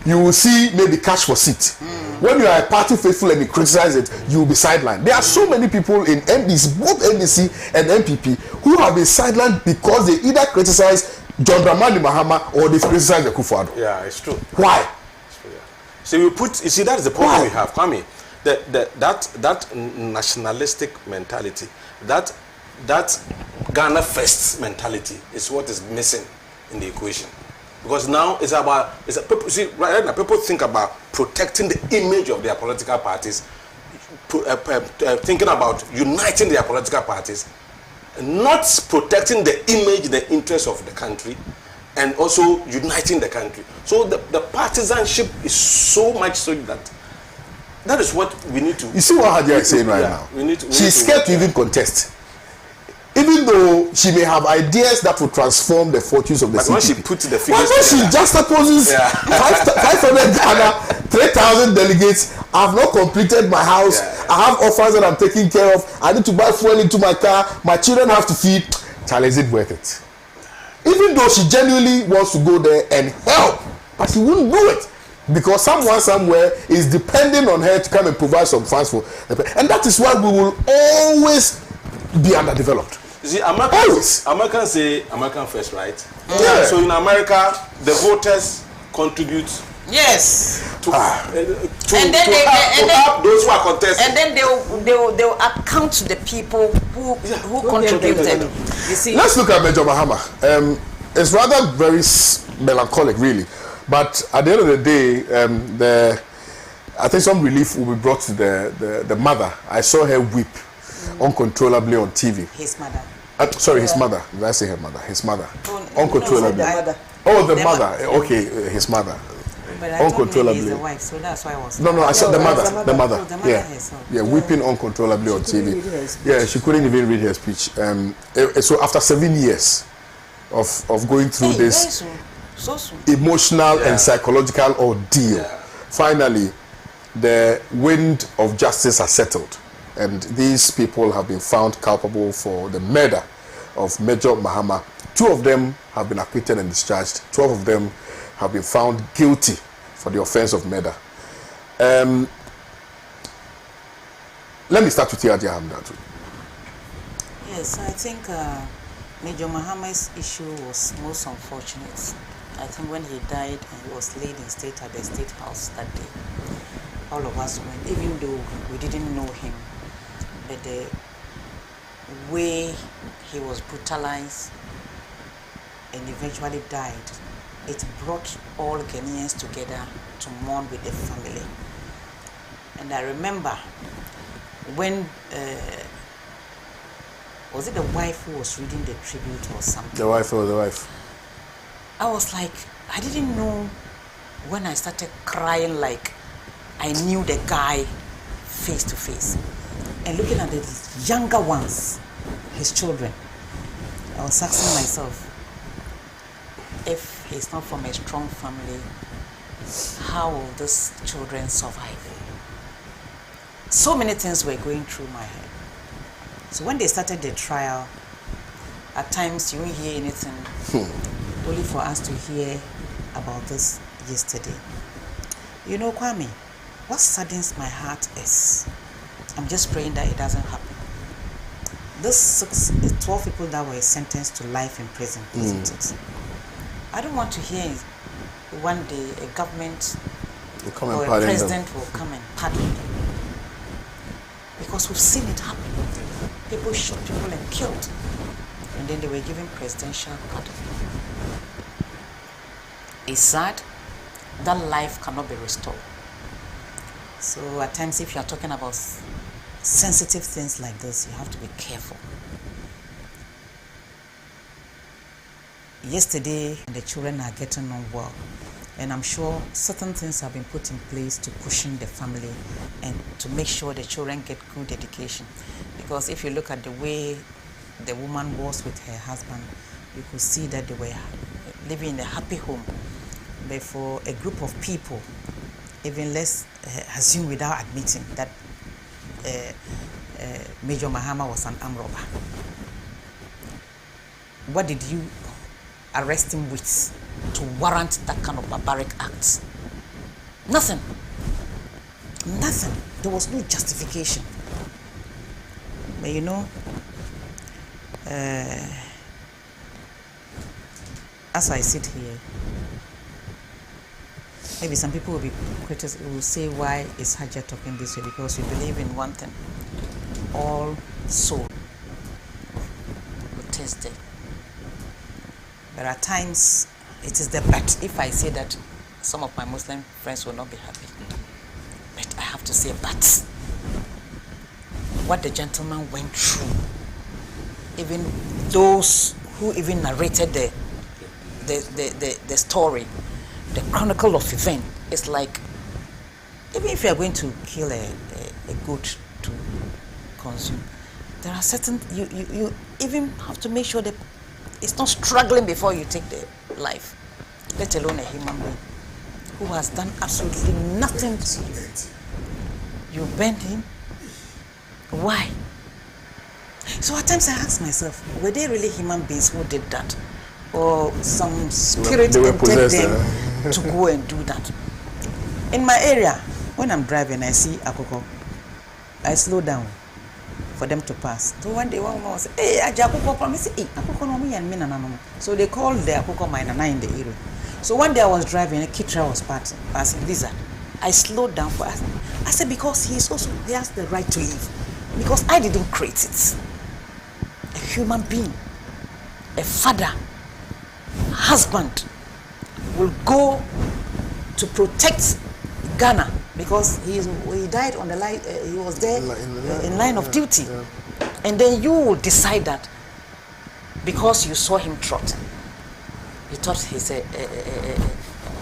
You will see maybe cash for seat. When you are a party faithful and you criticize it, you will be sidelined. There are so many people in NDC, both NDC and MPP, who have been sidelined because they either criticize John Dramani Mahama or they criticize Akufo-Addo. Yeah, it's true. Why? It's true, yeah. So you see, that is the problem we have, Kwame. That nationalistic mentality, that Ghana first mentality is what is missing in the equation. Because now right now people think about protecting the image of their political parties, thinking about uniting their political parties, not protecting the image, the interests of the country, and also uniting the country. So the partisanship is so much so that is what we need to. You see what Hadia is saying right now? She's scared to even contest. Even though she may have ideas that will transform the fortunes of the city. When she puts the figures when she juxtaposes 500 Ghana, 3,000 delegates, I have not completed my house, I have offers that I'm taking care of, I need to buy fuel into my car, my children have to feed. Charlie, is it worth it? Even though she genuinely wants to go there and help, but she wouldn't do it. Because someone somewhere is depending on her to come and provide some funds for. And that is why we will always be underdeveloped. You see, Americans say American first, right? Yeah. So in America, the voters contribute Yes. to And then help those who are contesting. And then they'll account to the people who contributed. You see. Let's look at Major Mahama. It's rather very melancholic, really. But at the end of the day, I think some relief will be brought to the mother. I saw her weep uncontrollably on TV. His mother. Sorry, his mother. Did I say her mother? His mother. Oh, Uncontrollably. The mother. Oh, the mother. Okay, his mother. But I Uncontrollably. He's the wife, so that's why I was. No, I said the mother. The mother. Oh, the mother Yeah, herself. yeah, weeping uncontrollably on couldn't TV. read her speech. Yeah, she couldn't even read her speech. So after 7 years of going through Very this soon. So soon. emotional and psychological ordeal, finally, the wind of justice has settled, and these people have been found culpable for the murder of Major Mahama. 2 of them have been acquitted and discharged. 12 of them have been found guilty for the offense of murder. Let me start with Yaji Hamdatu. Yes, I think Major Mahama's issue was most unfortunate. I think when he died and he was laid in state at the State House that day, all of us went, even though we didn't know him, but the way he was brutalized and eventually died, it brought all Ghanaians together to mourn with the family. And I remember when, was it the wife who was reading the tribute or something? The wife. I was like, I didn't know when I started crying like I knew the guy face to face. And looking at the younger ones, his children, I was asking myself, if he's not from a strong family, how will these children survive? So many things were going through my head. So when they started the trial, at times you won't hear anything, only for us to hear about this yesterday. You know, Kwame, what saddens my heart is, I'm just praying that it doesn't happen. These 12 people that were sentenced to life in prison, isn't it? I don't want to hear one day a government or a president will come and pardon them. Because we've seen it happen. People shot people and killed. And then they were given presidential pardon. It's sad. That life cannot be restored. So at times if you are talking about sensitive things like this, you have to be careful. Yesterday, the children are getting on well, and I'm sure certain things have been put in place to cushion the family and to make sure the children get good education. Because if you look at the way the woman was with her husband, you could see that they were living in a happy home. But for a group of people, even let's assume without admitting that Major Mahama was an armed robber. What did you arrest him with to warrant that kind of barbaric act? Nothing. Nothing. There was no justification. But you know, as I sit here, maybe some people will be will say, why is Haja talking this way? Because we believe in one thing: all soul will taste death. But at times, it is the but. If I say that, some of my Muslim friends will not be happy. But I have to say but. What the gentleman went through, even those who even narrated the story, the chronicle of event, it's like, even if you are going to kill a goat to consume, there are certain, you even have to make sure that it's not struggling before you take the life, let alone a human being who has done absolutely nothing to you. You bend him. Why? So at times I ask myself, were they really human beings who did that? Or some spirit tempted them to go and do that? In my area, when I'm driving, I see Akoko, I slow down. for them to pass. So one day one woman was, hey, Akoko promise, hey, Akoko no me and me nana. So they called the Akoko my nana in the area. So one day I was driving, a Kitra was passing Lizard. I slowed down for us. I said, because he has the right to live. Because I didn't create it. A human being, a father, husband will go to protect Ghana because he died on the line. He was there in line of duty, and then you will decide that because you saw him trot, you thought he's a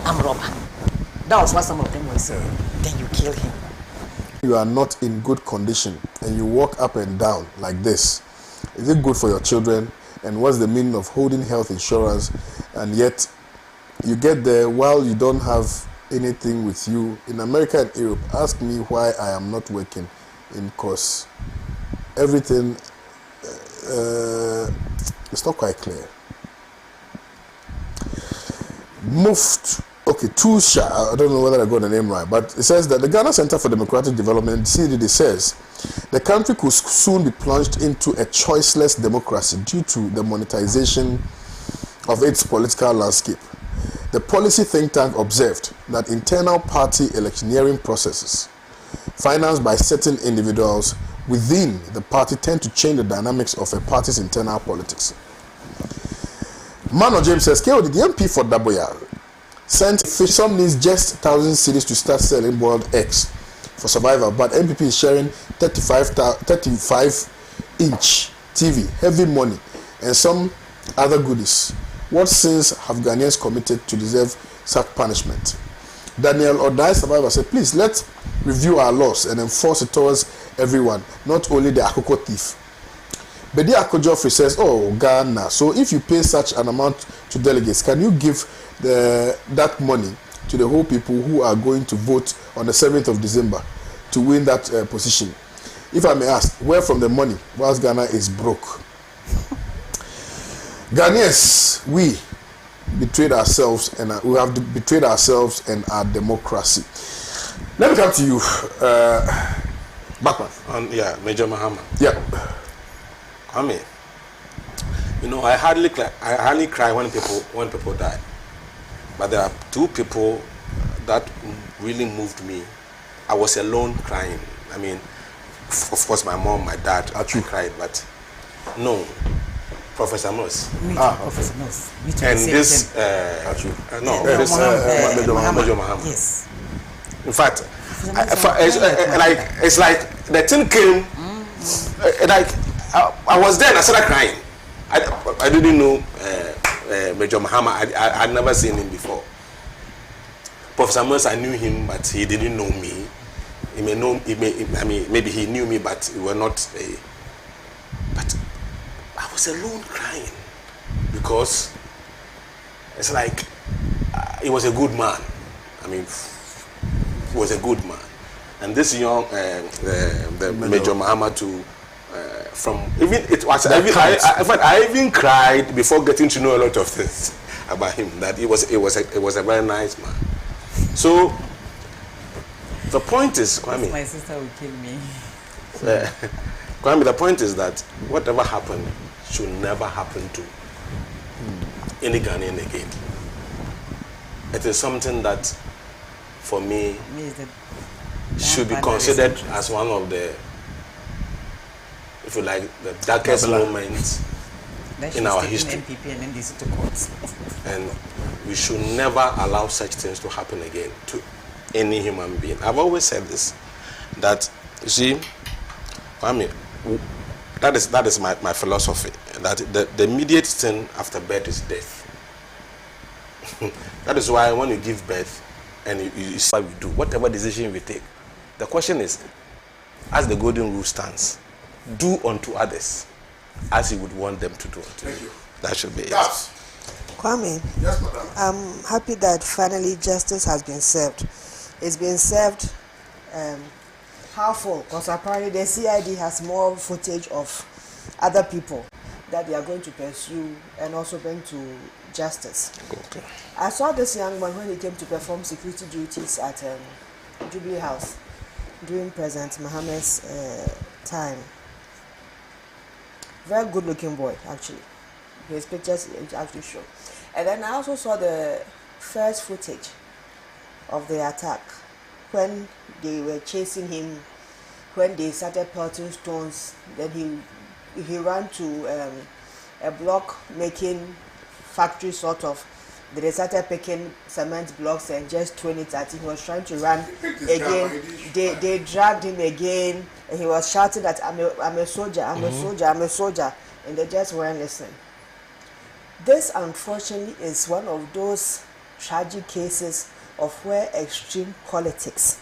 armed robber. That was what some of them were saying. Then you kill him. You are not in good condition and you walk up and down like this. Is it good for your children? And what's the meaning of holding health insurance and yet you get there while you don't have anything with you? In America and Europe, ask me why I am not working in course. Everything it's not quite clear. Moved. Okay, Tusha, I don't know whether I got the name right, but it says that the Ghana Center for Democratic Development, CDD, says the country could soon be plunged into a choiceless democracy due to the monetization of its political landscape. The policy think tank observed that internal party electioneering processes financed by certain individuals within the party tend to change the dynamics of a party's internal politics. Mano James says, KO, the MP for Daboya sent fish. Some needs just 1,000 cedis to start selling boiled eggs for survival, but MPP is sharing 35-inch TV, heavy money, and some other goodies. What sins have Ghanaians committed to deserve such punishment? Daniel Odai survivor said, please let's review our laws and enforce it towards everyone, not only the Akoko thief. Bedi Akojoffrey says, oh, Ghana, so if you pay such an amount to delegates, can you give that money to the whole people who are going to vote on the 7th of December to win that position? If I may ask, where from the money whilst Ghana is broke? Ghanaians, we betrayed ourselves and we have betrayed ourselves and our democracy. Let me come to you, Bakman. Major Mahama. Yeah. I mean, you know, I hardly cry when people die. But there are two people that really moved me. I was alone crying. I mean, of course, my mom, my dad, actually cried, but no, Professor Moss. Professor Moss. And this, Major Mahama. Yes. In fact, it's like the thing came, like I was there and I started crying. I didn't know Major Mahama. I'd never seen him before. Professor Moss, I knew him, but he didn't know me. He may know. Maybe he knew me, but we were not. But I was alone crying because it's like he was a good man. I mean, he was a good man, and this young Major Mahama too. From even it was I even cried before getting to know a lot of things about him. That he was a very nice man. So the point is, Kwame, my sister will kill me. Kwame, the point is that whatever happened should never happen to any Ghanaian again. It is something that, for me should be considered as one of the, if you like, the darkest moments in our history. MPP and NDC to courts. And we should never allow such things to happen again to any human being. I've always said this, that, you see, I mean, that is my philosophy, that the immediate thing after birth is death. That is why when you give birth and you see what we do, whatever decision we take, the question is, as the golden rule stands, do unto others as you would want them to do unto you. That should be it. Yes. Kwame, Yes, madam. I'm happy that finally justice has been served. It's been served how full? Because apparently the CID has more footage of other people that they are going to pursue and also bring to justice. Okay. I saw this young man when he came to perform security duties at Jubilee House during President Mohammed's time. Very good looking boy, actually. His pictures actually show. And then I also saw the first footage of the attack when they were chasing him, when they started pelting stones. Then he ran to a block making factory sort of. They started picking cement blocks and just throwing it at him. He was trying to run again. They dragged him again, and he was shouting that I'm a soldier, I'm a soldier, I'm a soldier, and they just weren't listening. This, unfortunately, is one of those tragic cases of where extreme politics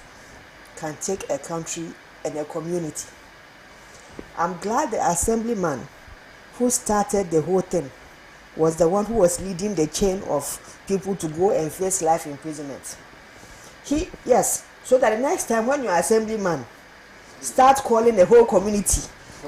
can take a country and a community. I'm glad the assemblyman who started the whole thing was the one who was leading the chain of people to go and face life imprisonment. So that the next time when your assemblyman start calling the whole community,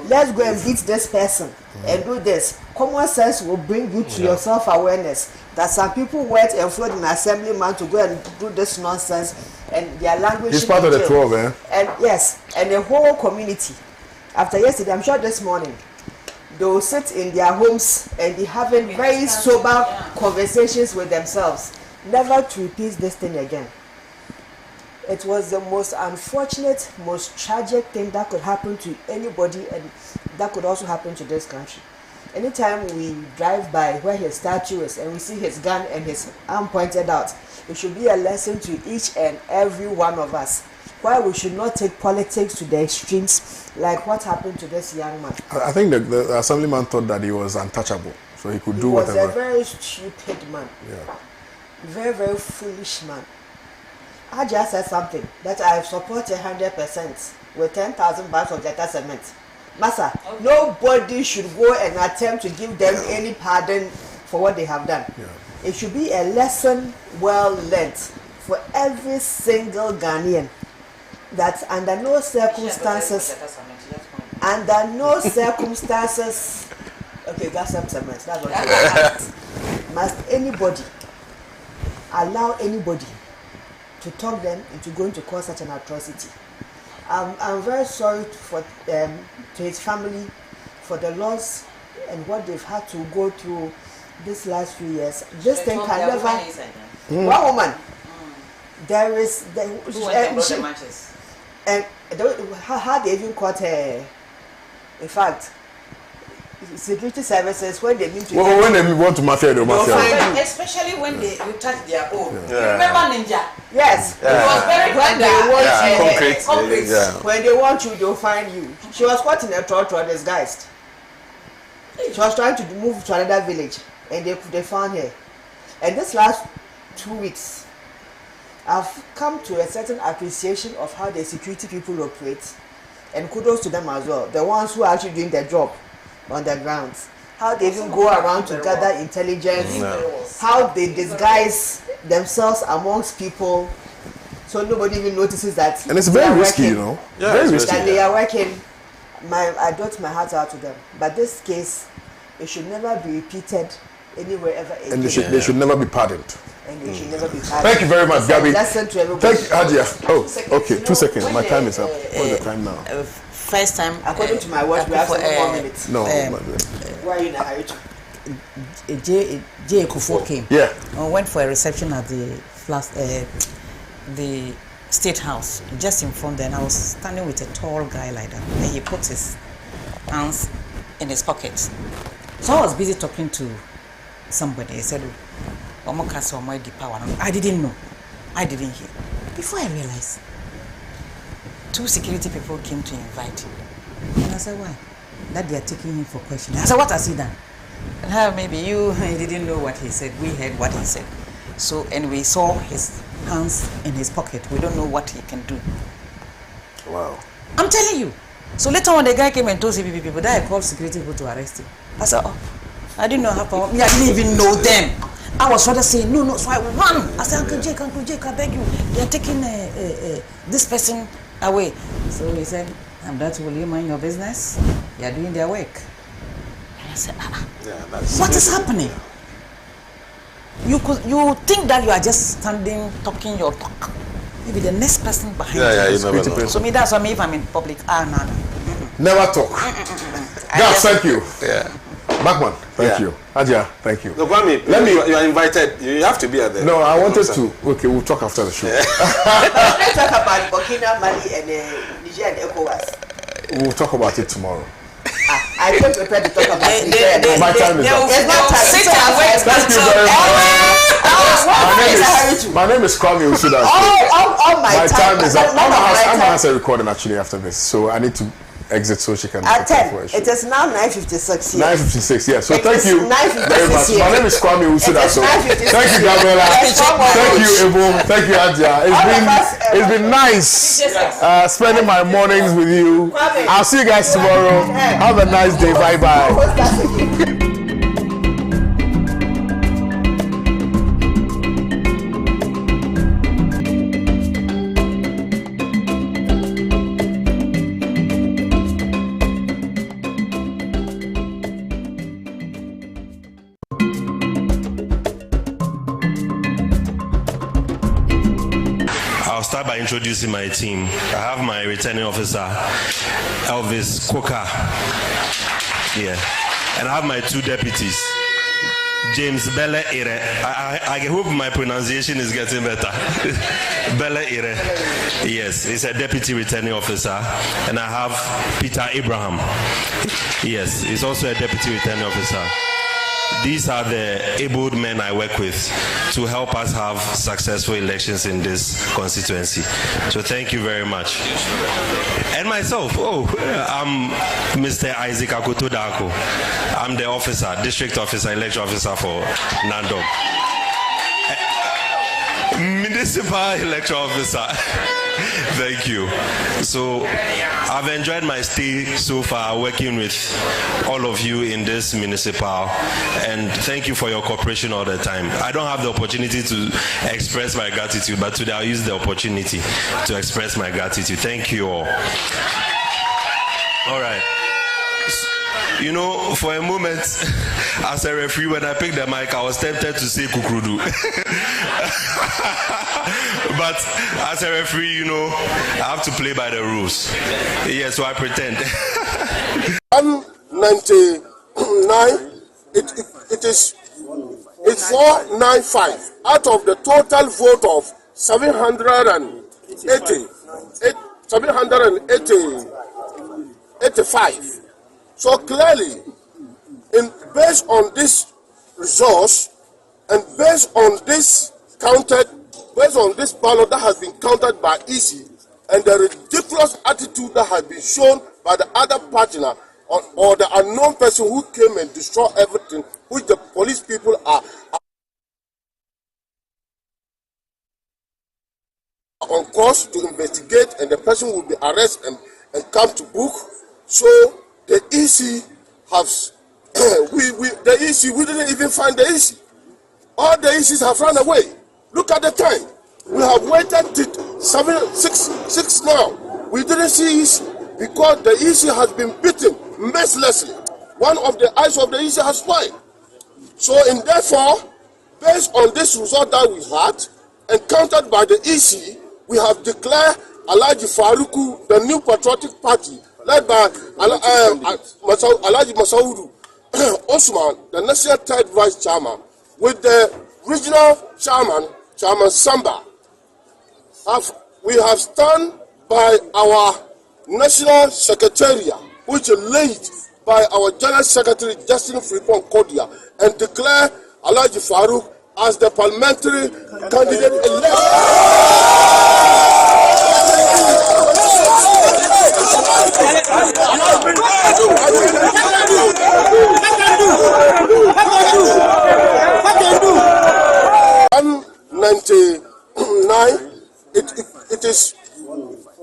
let's go and beat this person and do this. Common sense will bring you to your self-awareness that some people went and followed an assemblyman to go and do this nonsense, and their language. He's part of the 12, eh? And yes, and the whole community. After yesterday, I'm sure this morning, they will sit in their homes and be having very sober conversations with themselves, never to repeat this thing again. It was the most unfortunate, most tragic thing that could happen to anybody, and that could also happen to this country. Anytime we drive by where his statue is and we see his gun and his arm pointed out, it should be a lesson to each and every one of us why we should not take politics to the extremes like what happened to this young man. I think the assemblyman thought that he was untouchable, so he could do whatever. He was a very stupid man. Yeah. Very, very foolish man. I just said something that I support 100% with 10,000 bags of Jetta cement. Massa, nobody should go and attempt to give them any pardon for what they have done. Yeah. It should be a lesson well learned for every single Ghanaian that under no circumstances, okay, gas some cement, that's what must anybody allow anybody to talk them into going to cause such an atrocity. I'm very sorry to his family for the loss and what they've had to go through this last few years. This thing can never. One woman. There is and how they even caught her. In fact, security services when they mean to. Well, when they want to mafia, they mafia. Especially when they touch their own. Yeah. You remember Ninja? Yes. Yeah. It was very when they want concrete. Yeah. When they want you, they'll find you. She was caught in a trotro disguised. She was trying to move to another village, and they found her. And this last 2 weeks, I've come to a certain appreciation of how the security people operate, and kudos to them as well. The ones who are actually doing their job on the grounds. How they even go around to gather intelligence, how they disguise themselves amongst people, so nobody even notices that. And it's very risky, you know. Yeah, very risky. That they are working. I dot my heart out to them. But this case, it should never be repeated anywhere ever again. And they should never be pardoned. And they should never be pardoned. Thank you very much, Gabby. Lesson to everybody. Thank you, Hadia. Oh, okay, 2 seconds. My time is up. What's the time now? First time. According to my watch, we have 7 more minutes. No, why are you in a hurry? J. Kufuor came. Yeah. Went for a reception at the State House, just in front there, and I was standing with a tall guy like that, and he put his hands in his pockets. So I was busy talking to somebody. He said, I didn't know. I didn't hear. Before I realized, 2 security people came to invite him. And I said, why? That they are taking him for questioning. I said, what has he done? Maybe you didn't know what he said. We heard what he said. So, and we saw his hands in his pocket. We don't know what he can do. Wow. I'm telling you. So later on, the guy came and told CPP people that I called security people to arrest him. I said, oh, I didn't know how power. I didn't even know them. I was rather saying, no. So I ran. I said, Uncle Jake, I beg you. They are taking this person away. So he said, I'm that will you mind your business? They are doing their work. And I said, what is happening? You think that you are just standing talking your talk. Maybe the next person behind you. You never know. So me, that's why me, if I'm in public, no. Never talk. Gas, thank you. Yeah. Bachman, thank Yeah. you. Adja, thank you. No, Kwame, you are invited. You have to be at the. No, I wanted to. Okay, we'll talk after the show. Let's talk about Burkina, Mali, and Niger and ECOWAS. We'll talk about it tomorrow. I came prepared to talk about it. My time is up. It's not time. Sit and wait. Thank you very much. My name is Kwame Usuda. All my time is up. I'm time. going to recording actually after this, so I need to exit so she can. At 10. It is now 9:56 here. 9:56. Yeah. So It thank is you 9:56 very much. here. My name is Kwame Usuda. It is So 9:56 thank you, here. Gabriela. Yes, Thank you, Ebo. Thank you, Adja. It's been nice spending my mornings with you. I'll see you guys tomorrow. Have a nice day. Bye bye. I'll start by introducing my team. I have my returning officer, Elvis Coker. Yeah. And I have my two deputies, James Bele Ire. I hope my pronunciation is getting better. Bele Ire. Yes, he's a deputy returning officer. And I have Peter Abraham. Yes, he's also a deputy returning officer. These are the able men I work with to help us have successful elections in this constituency. So thank you very much. And myself, I'm Mr. Isaac Akoto Dako. I'm the officer, district officer, election officer for Nandom. Municipal election officer. Thank you. So I've enjoyed my stay so far working with all of you in this municipal, and thank you for your cooperation all the time. I don't have the opportunity to express my gratitude, but today I'll use the opportunity to express my gratitude. Thank you all. All right. You know, for a moment, as a referee, when I picked the mic, I was tempted to say Kukrudu. But as a referee, you know, I have to play by the rules. Yeah, so I pretend. 199, it's 495 out of the total vote of 785. So clearly, based on this resource and based on this ballot that has been counted by EC and the ridiculous attitude that has been shown by the other partner or the unknown person who came and destroyed everything, which the police people are on course to investigate, and the person will be arrested and come to book. So the EC has we didn't even find the EC. All the ECs have run away. Look at the time. We have waited till 6 now. We didn't see EC because the EC has been beaten mercilessly. One of the eyes of the EC has spoiled. So, and therefore, based on this result that we had, and countered by the EC, we have declared Alhaji Faruku, the new patriotic party, led by Alhaji Masaudu Osman, the national third vice chairman, with the regional chairman, Chairman Samba. We have stand by our national secretariat, which is led by our general secretary, Justin Fripon Kodia, and declare Alhaji Farouk as the parliamentary candidate elect.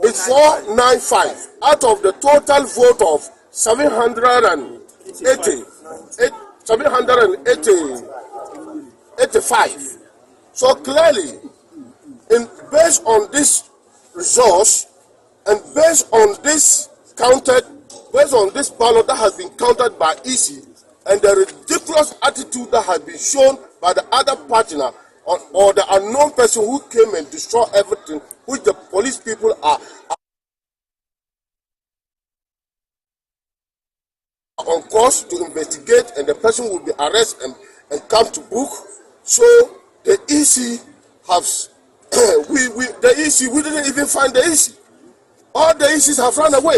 It's 495 out of the total vote of 785. So clearly, based on this resource and based on this ballot that has been counted by EC and the ridiculous attitude that has been shown by the other partner or the unknown person who came and destroyed everything, which the police people are course to investigate, and the person will be arrested and come to book. So the EC has the EC, we didn't even find the EC. All the ECs have run away.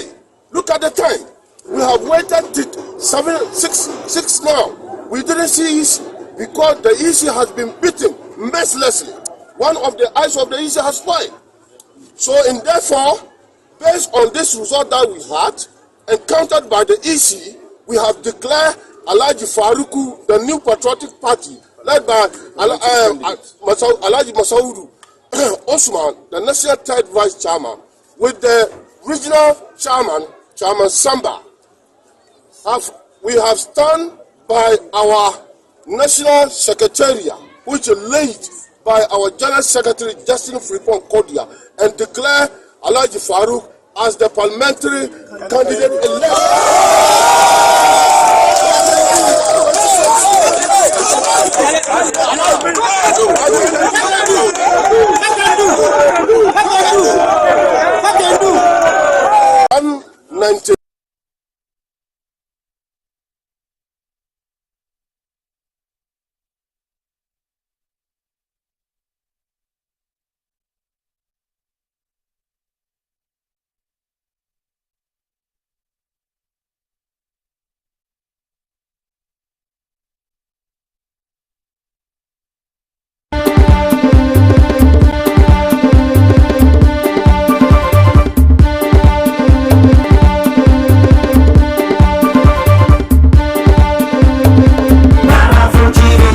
Look at the time. We have waited till 6 now. We didn't see EC because the EC has been beaten mercilessly. One of the eyes of the EC has spoiled. So, and therefore, based on this result that we had, encountered by the EC, we have declared Alhaji Faruku the new patriotic party, led by Alhaji Masaudu Osman, the national third vice chairman, with the regional chairman, Chairman Samba. We have stand by our national secretariat, which is led by our general secretary Justin Frimpong Kodia, and declare Alhaji Farouk as the parliamentary candidate elect.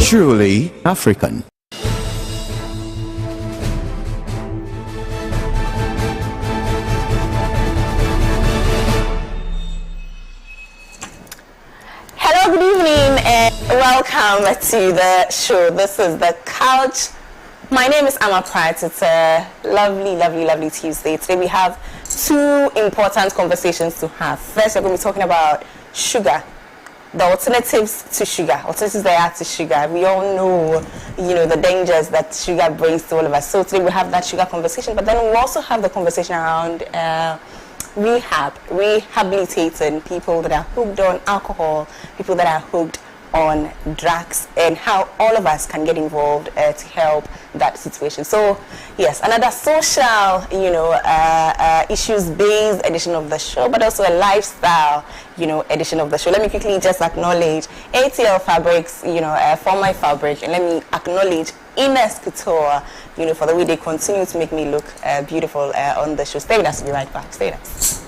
Truly African. Hello, good evening, and welcome to the show. This is The Couch. My name is Amma Pratt. It's a lovely Tuesday. Today we have two important conversations to have. First, we're going to be talking about sugar. The alternatives to sugar, alternatives there are to sugar. We all know, the dangers that sugar brings to all of us. So today we have that sugar conversation, but then we'll also have the conversation around rehabilitating people that are hooked on alcohol, people that are hooked on drugs, and how all of us can get involved to help that situation. So yes, another social, issues-based edition of the show, but also a lifestyle, edition of the show. Let me quickly just acknowledge ATL Fabrics, for my fabric, and let me acknowledge Ines Couture, for the way they continue to make me look beautiful on the show. Stay with us, we'll be right back. Stay with us.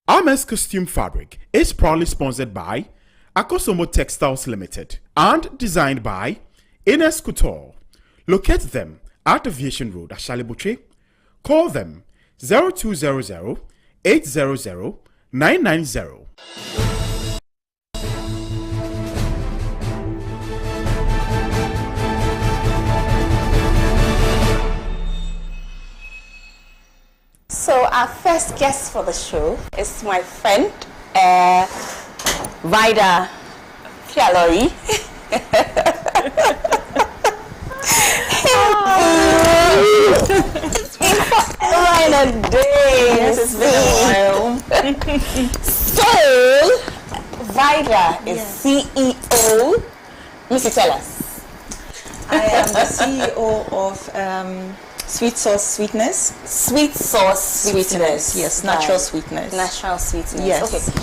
Armes Costume Fabric is proudly sponsored by Akosomo Textiles Limited and designed by Ines Couture. Locate them at Aviation Road, Ashalibuche. Call them 0200 800 990. So our first guest for the show is my friend, Vida Fialori. Right a day. Yes, it's been a while. So, Vida is CEO. Missy, tell us. I am the CEO of Sweet sauce sweetness. Sweet sauce Sweetness. Yes, natural Right. sweetness. Natural sweetness. Yes. Okay.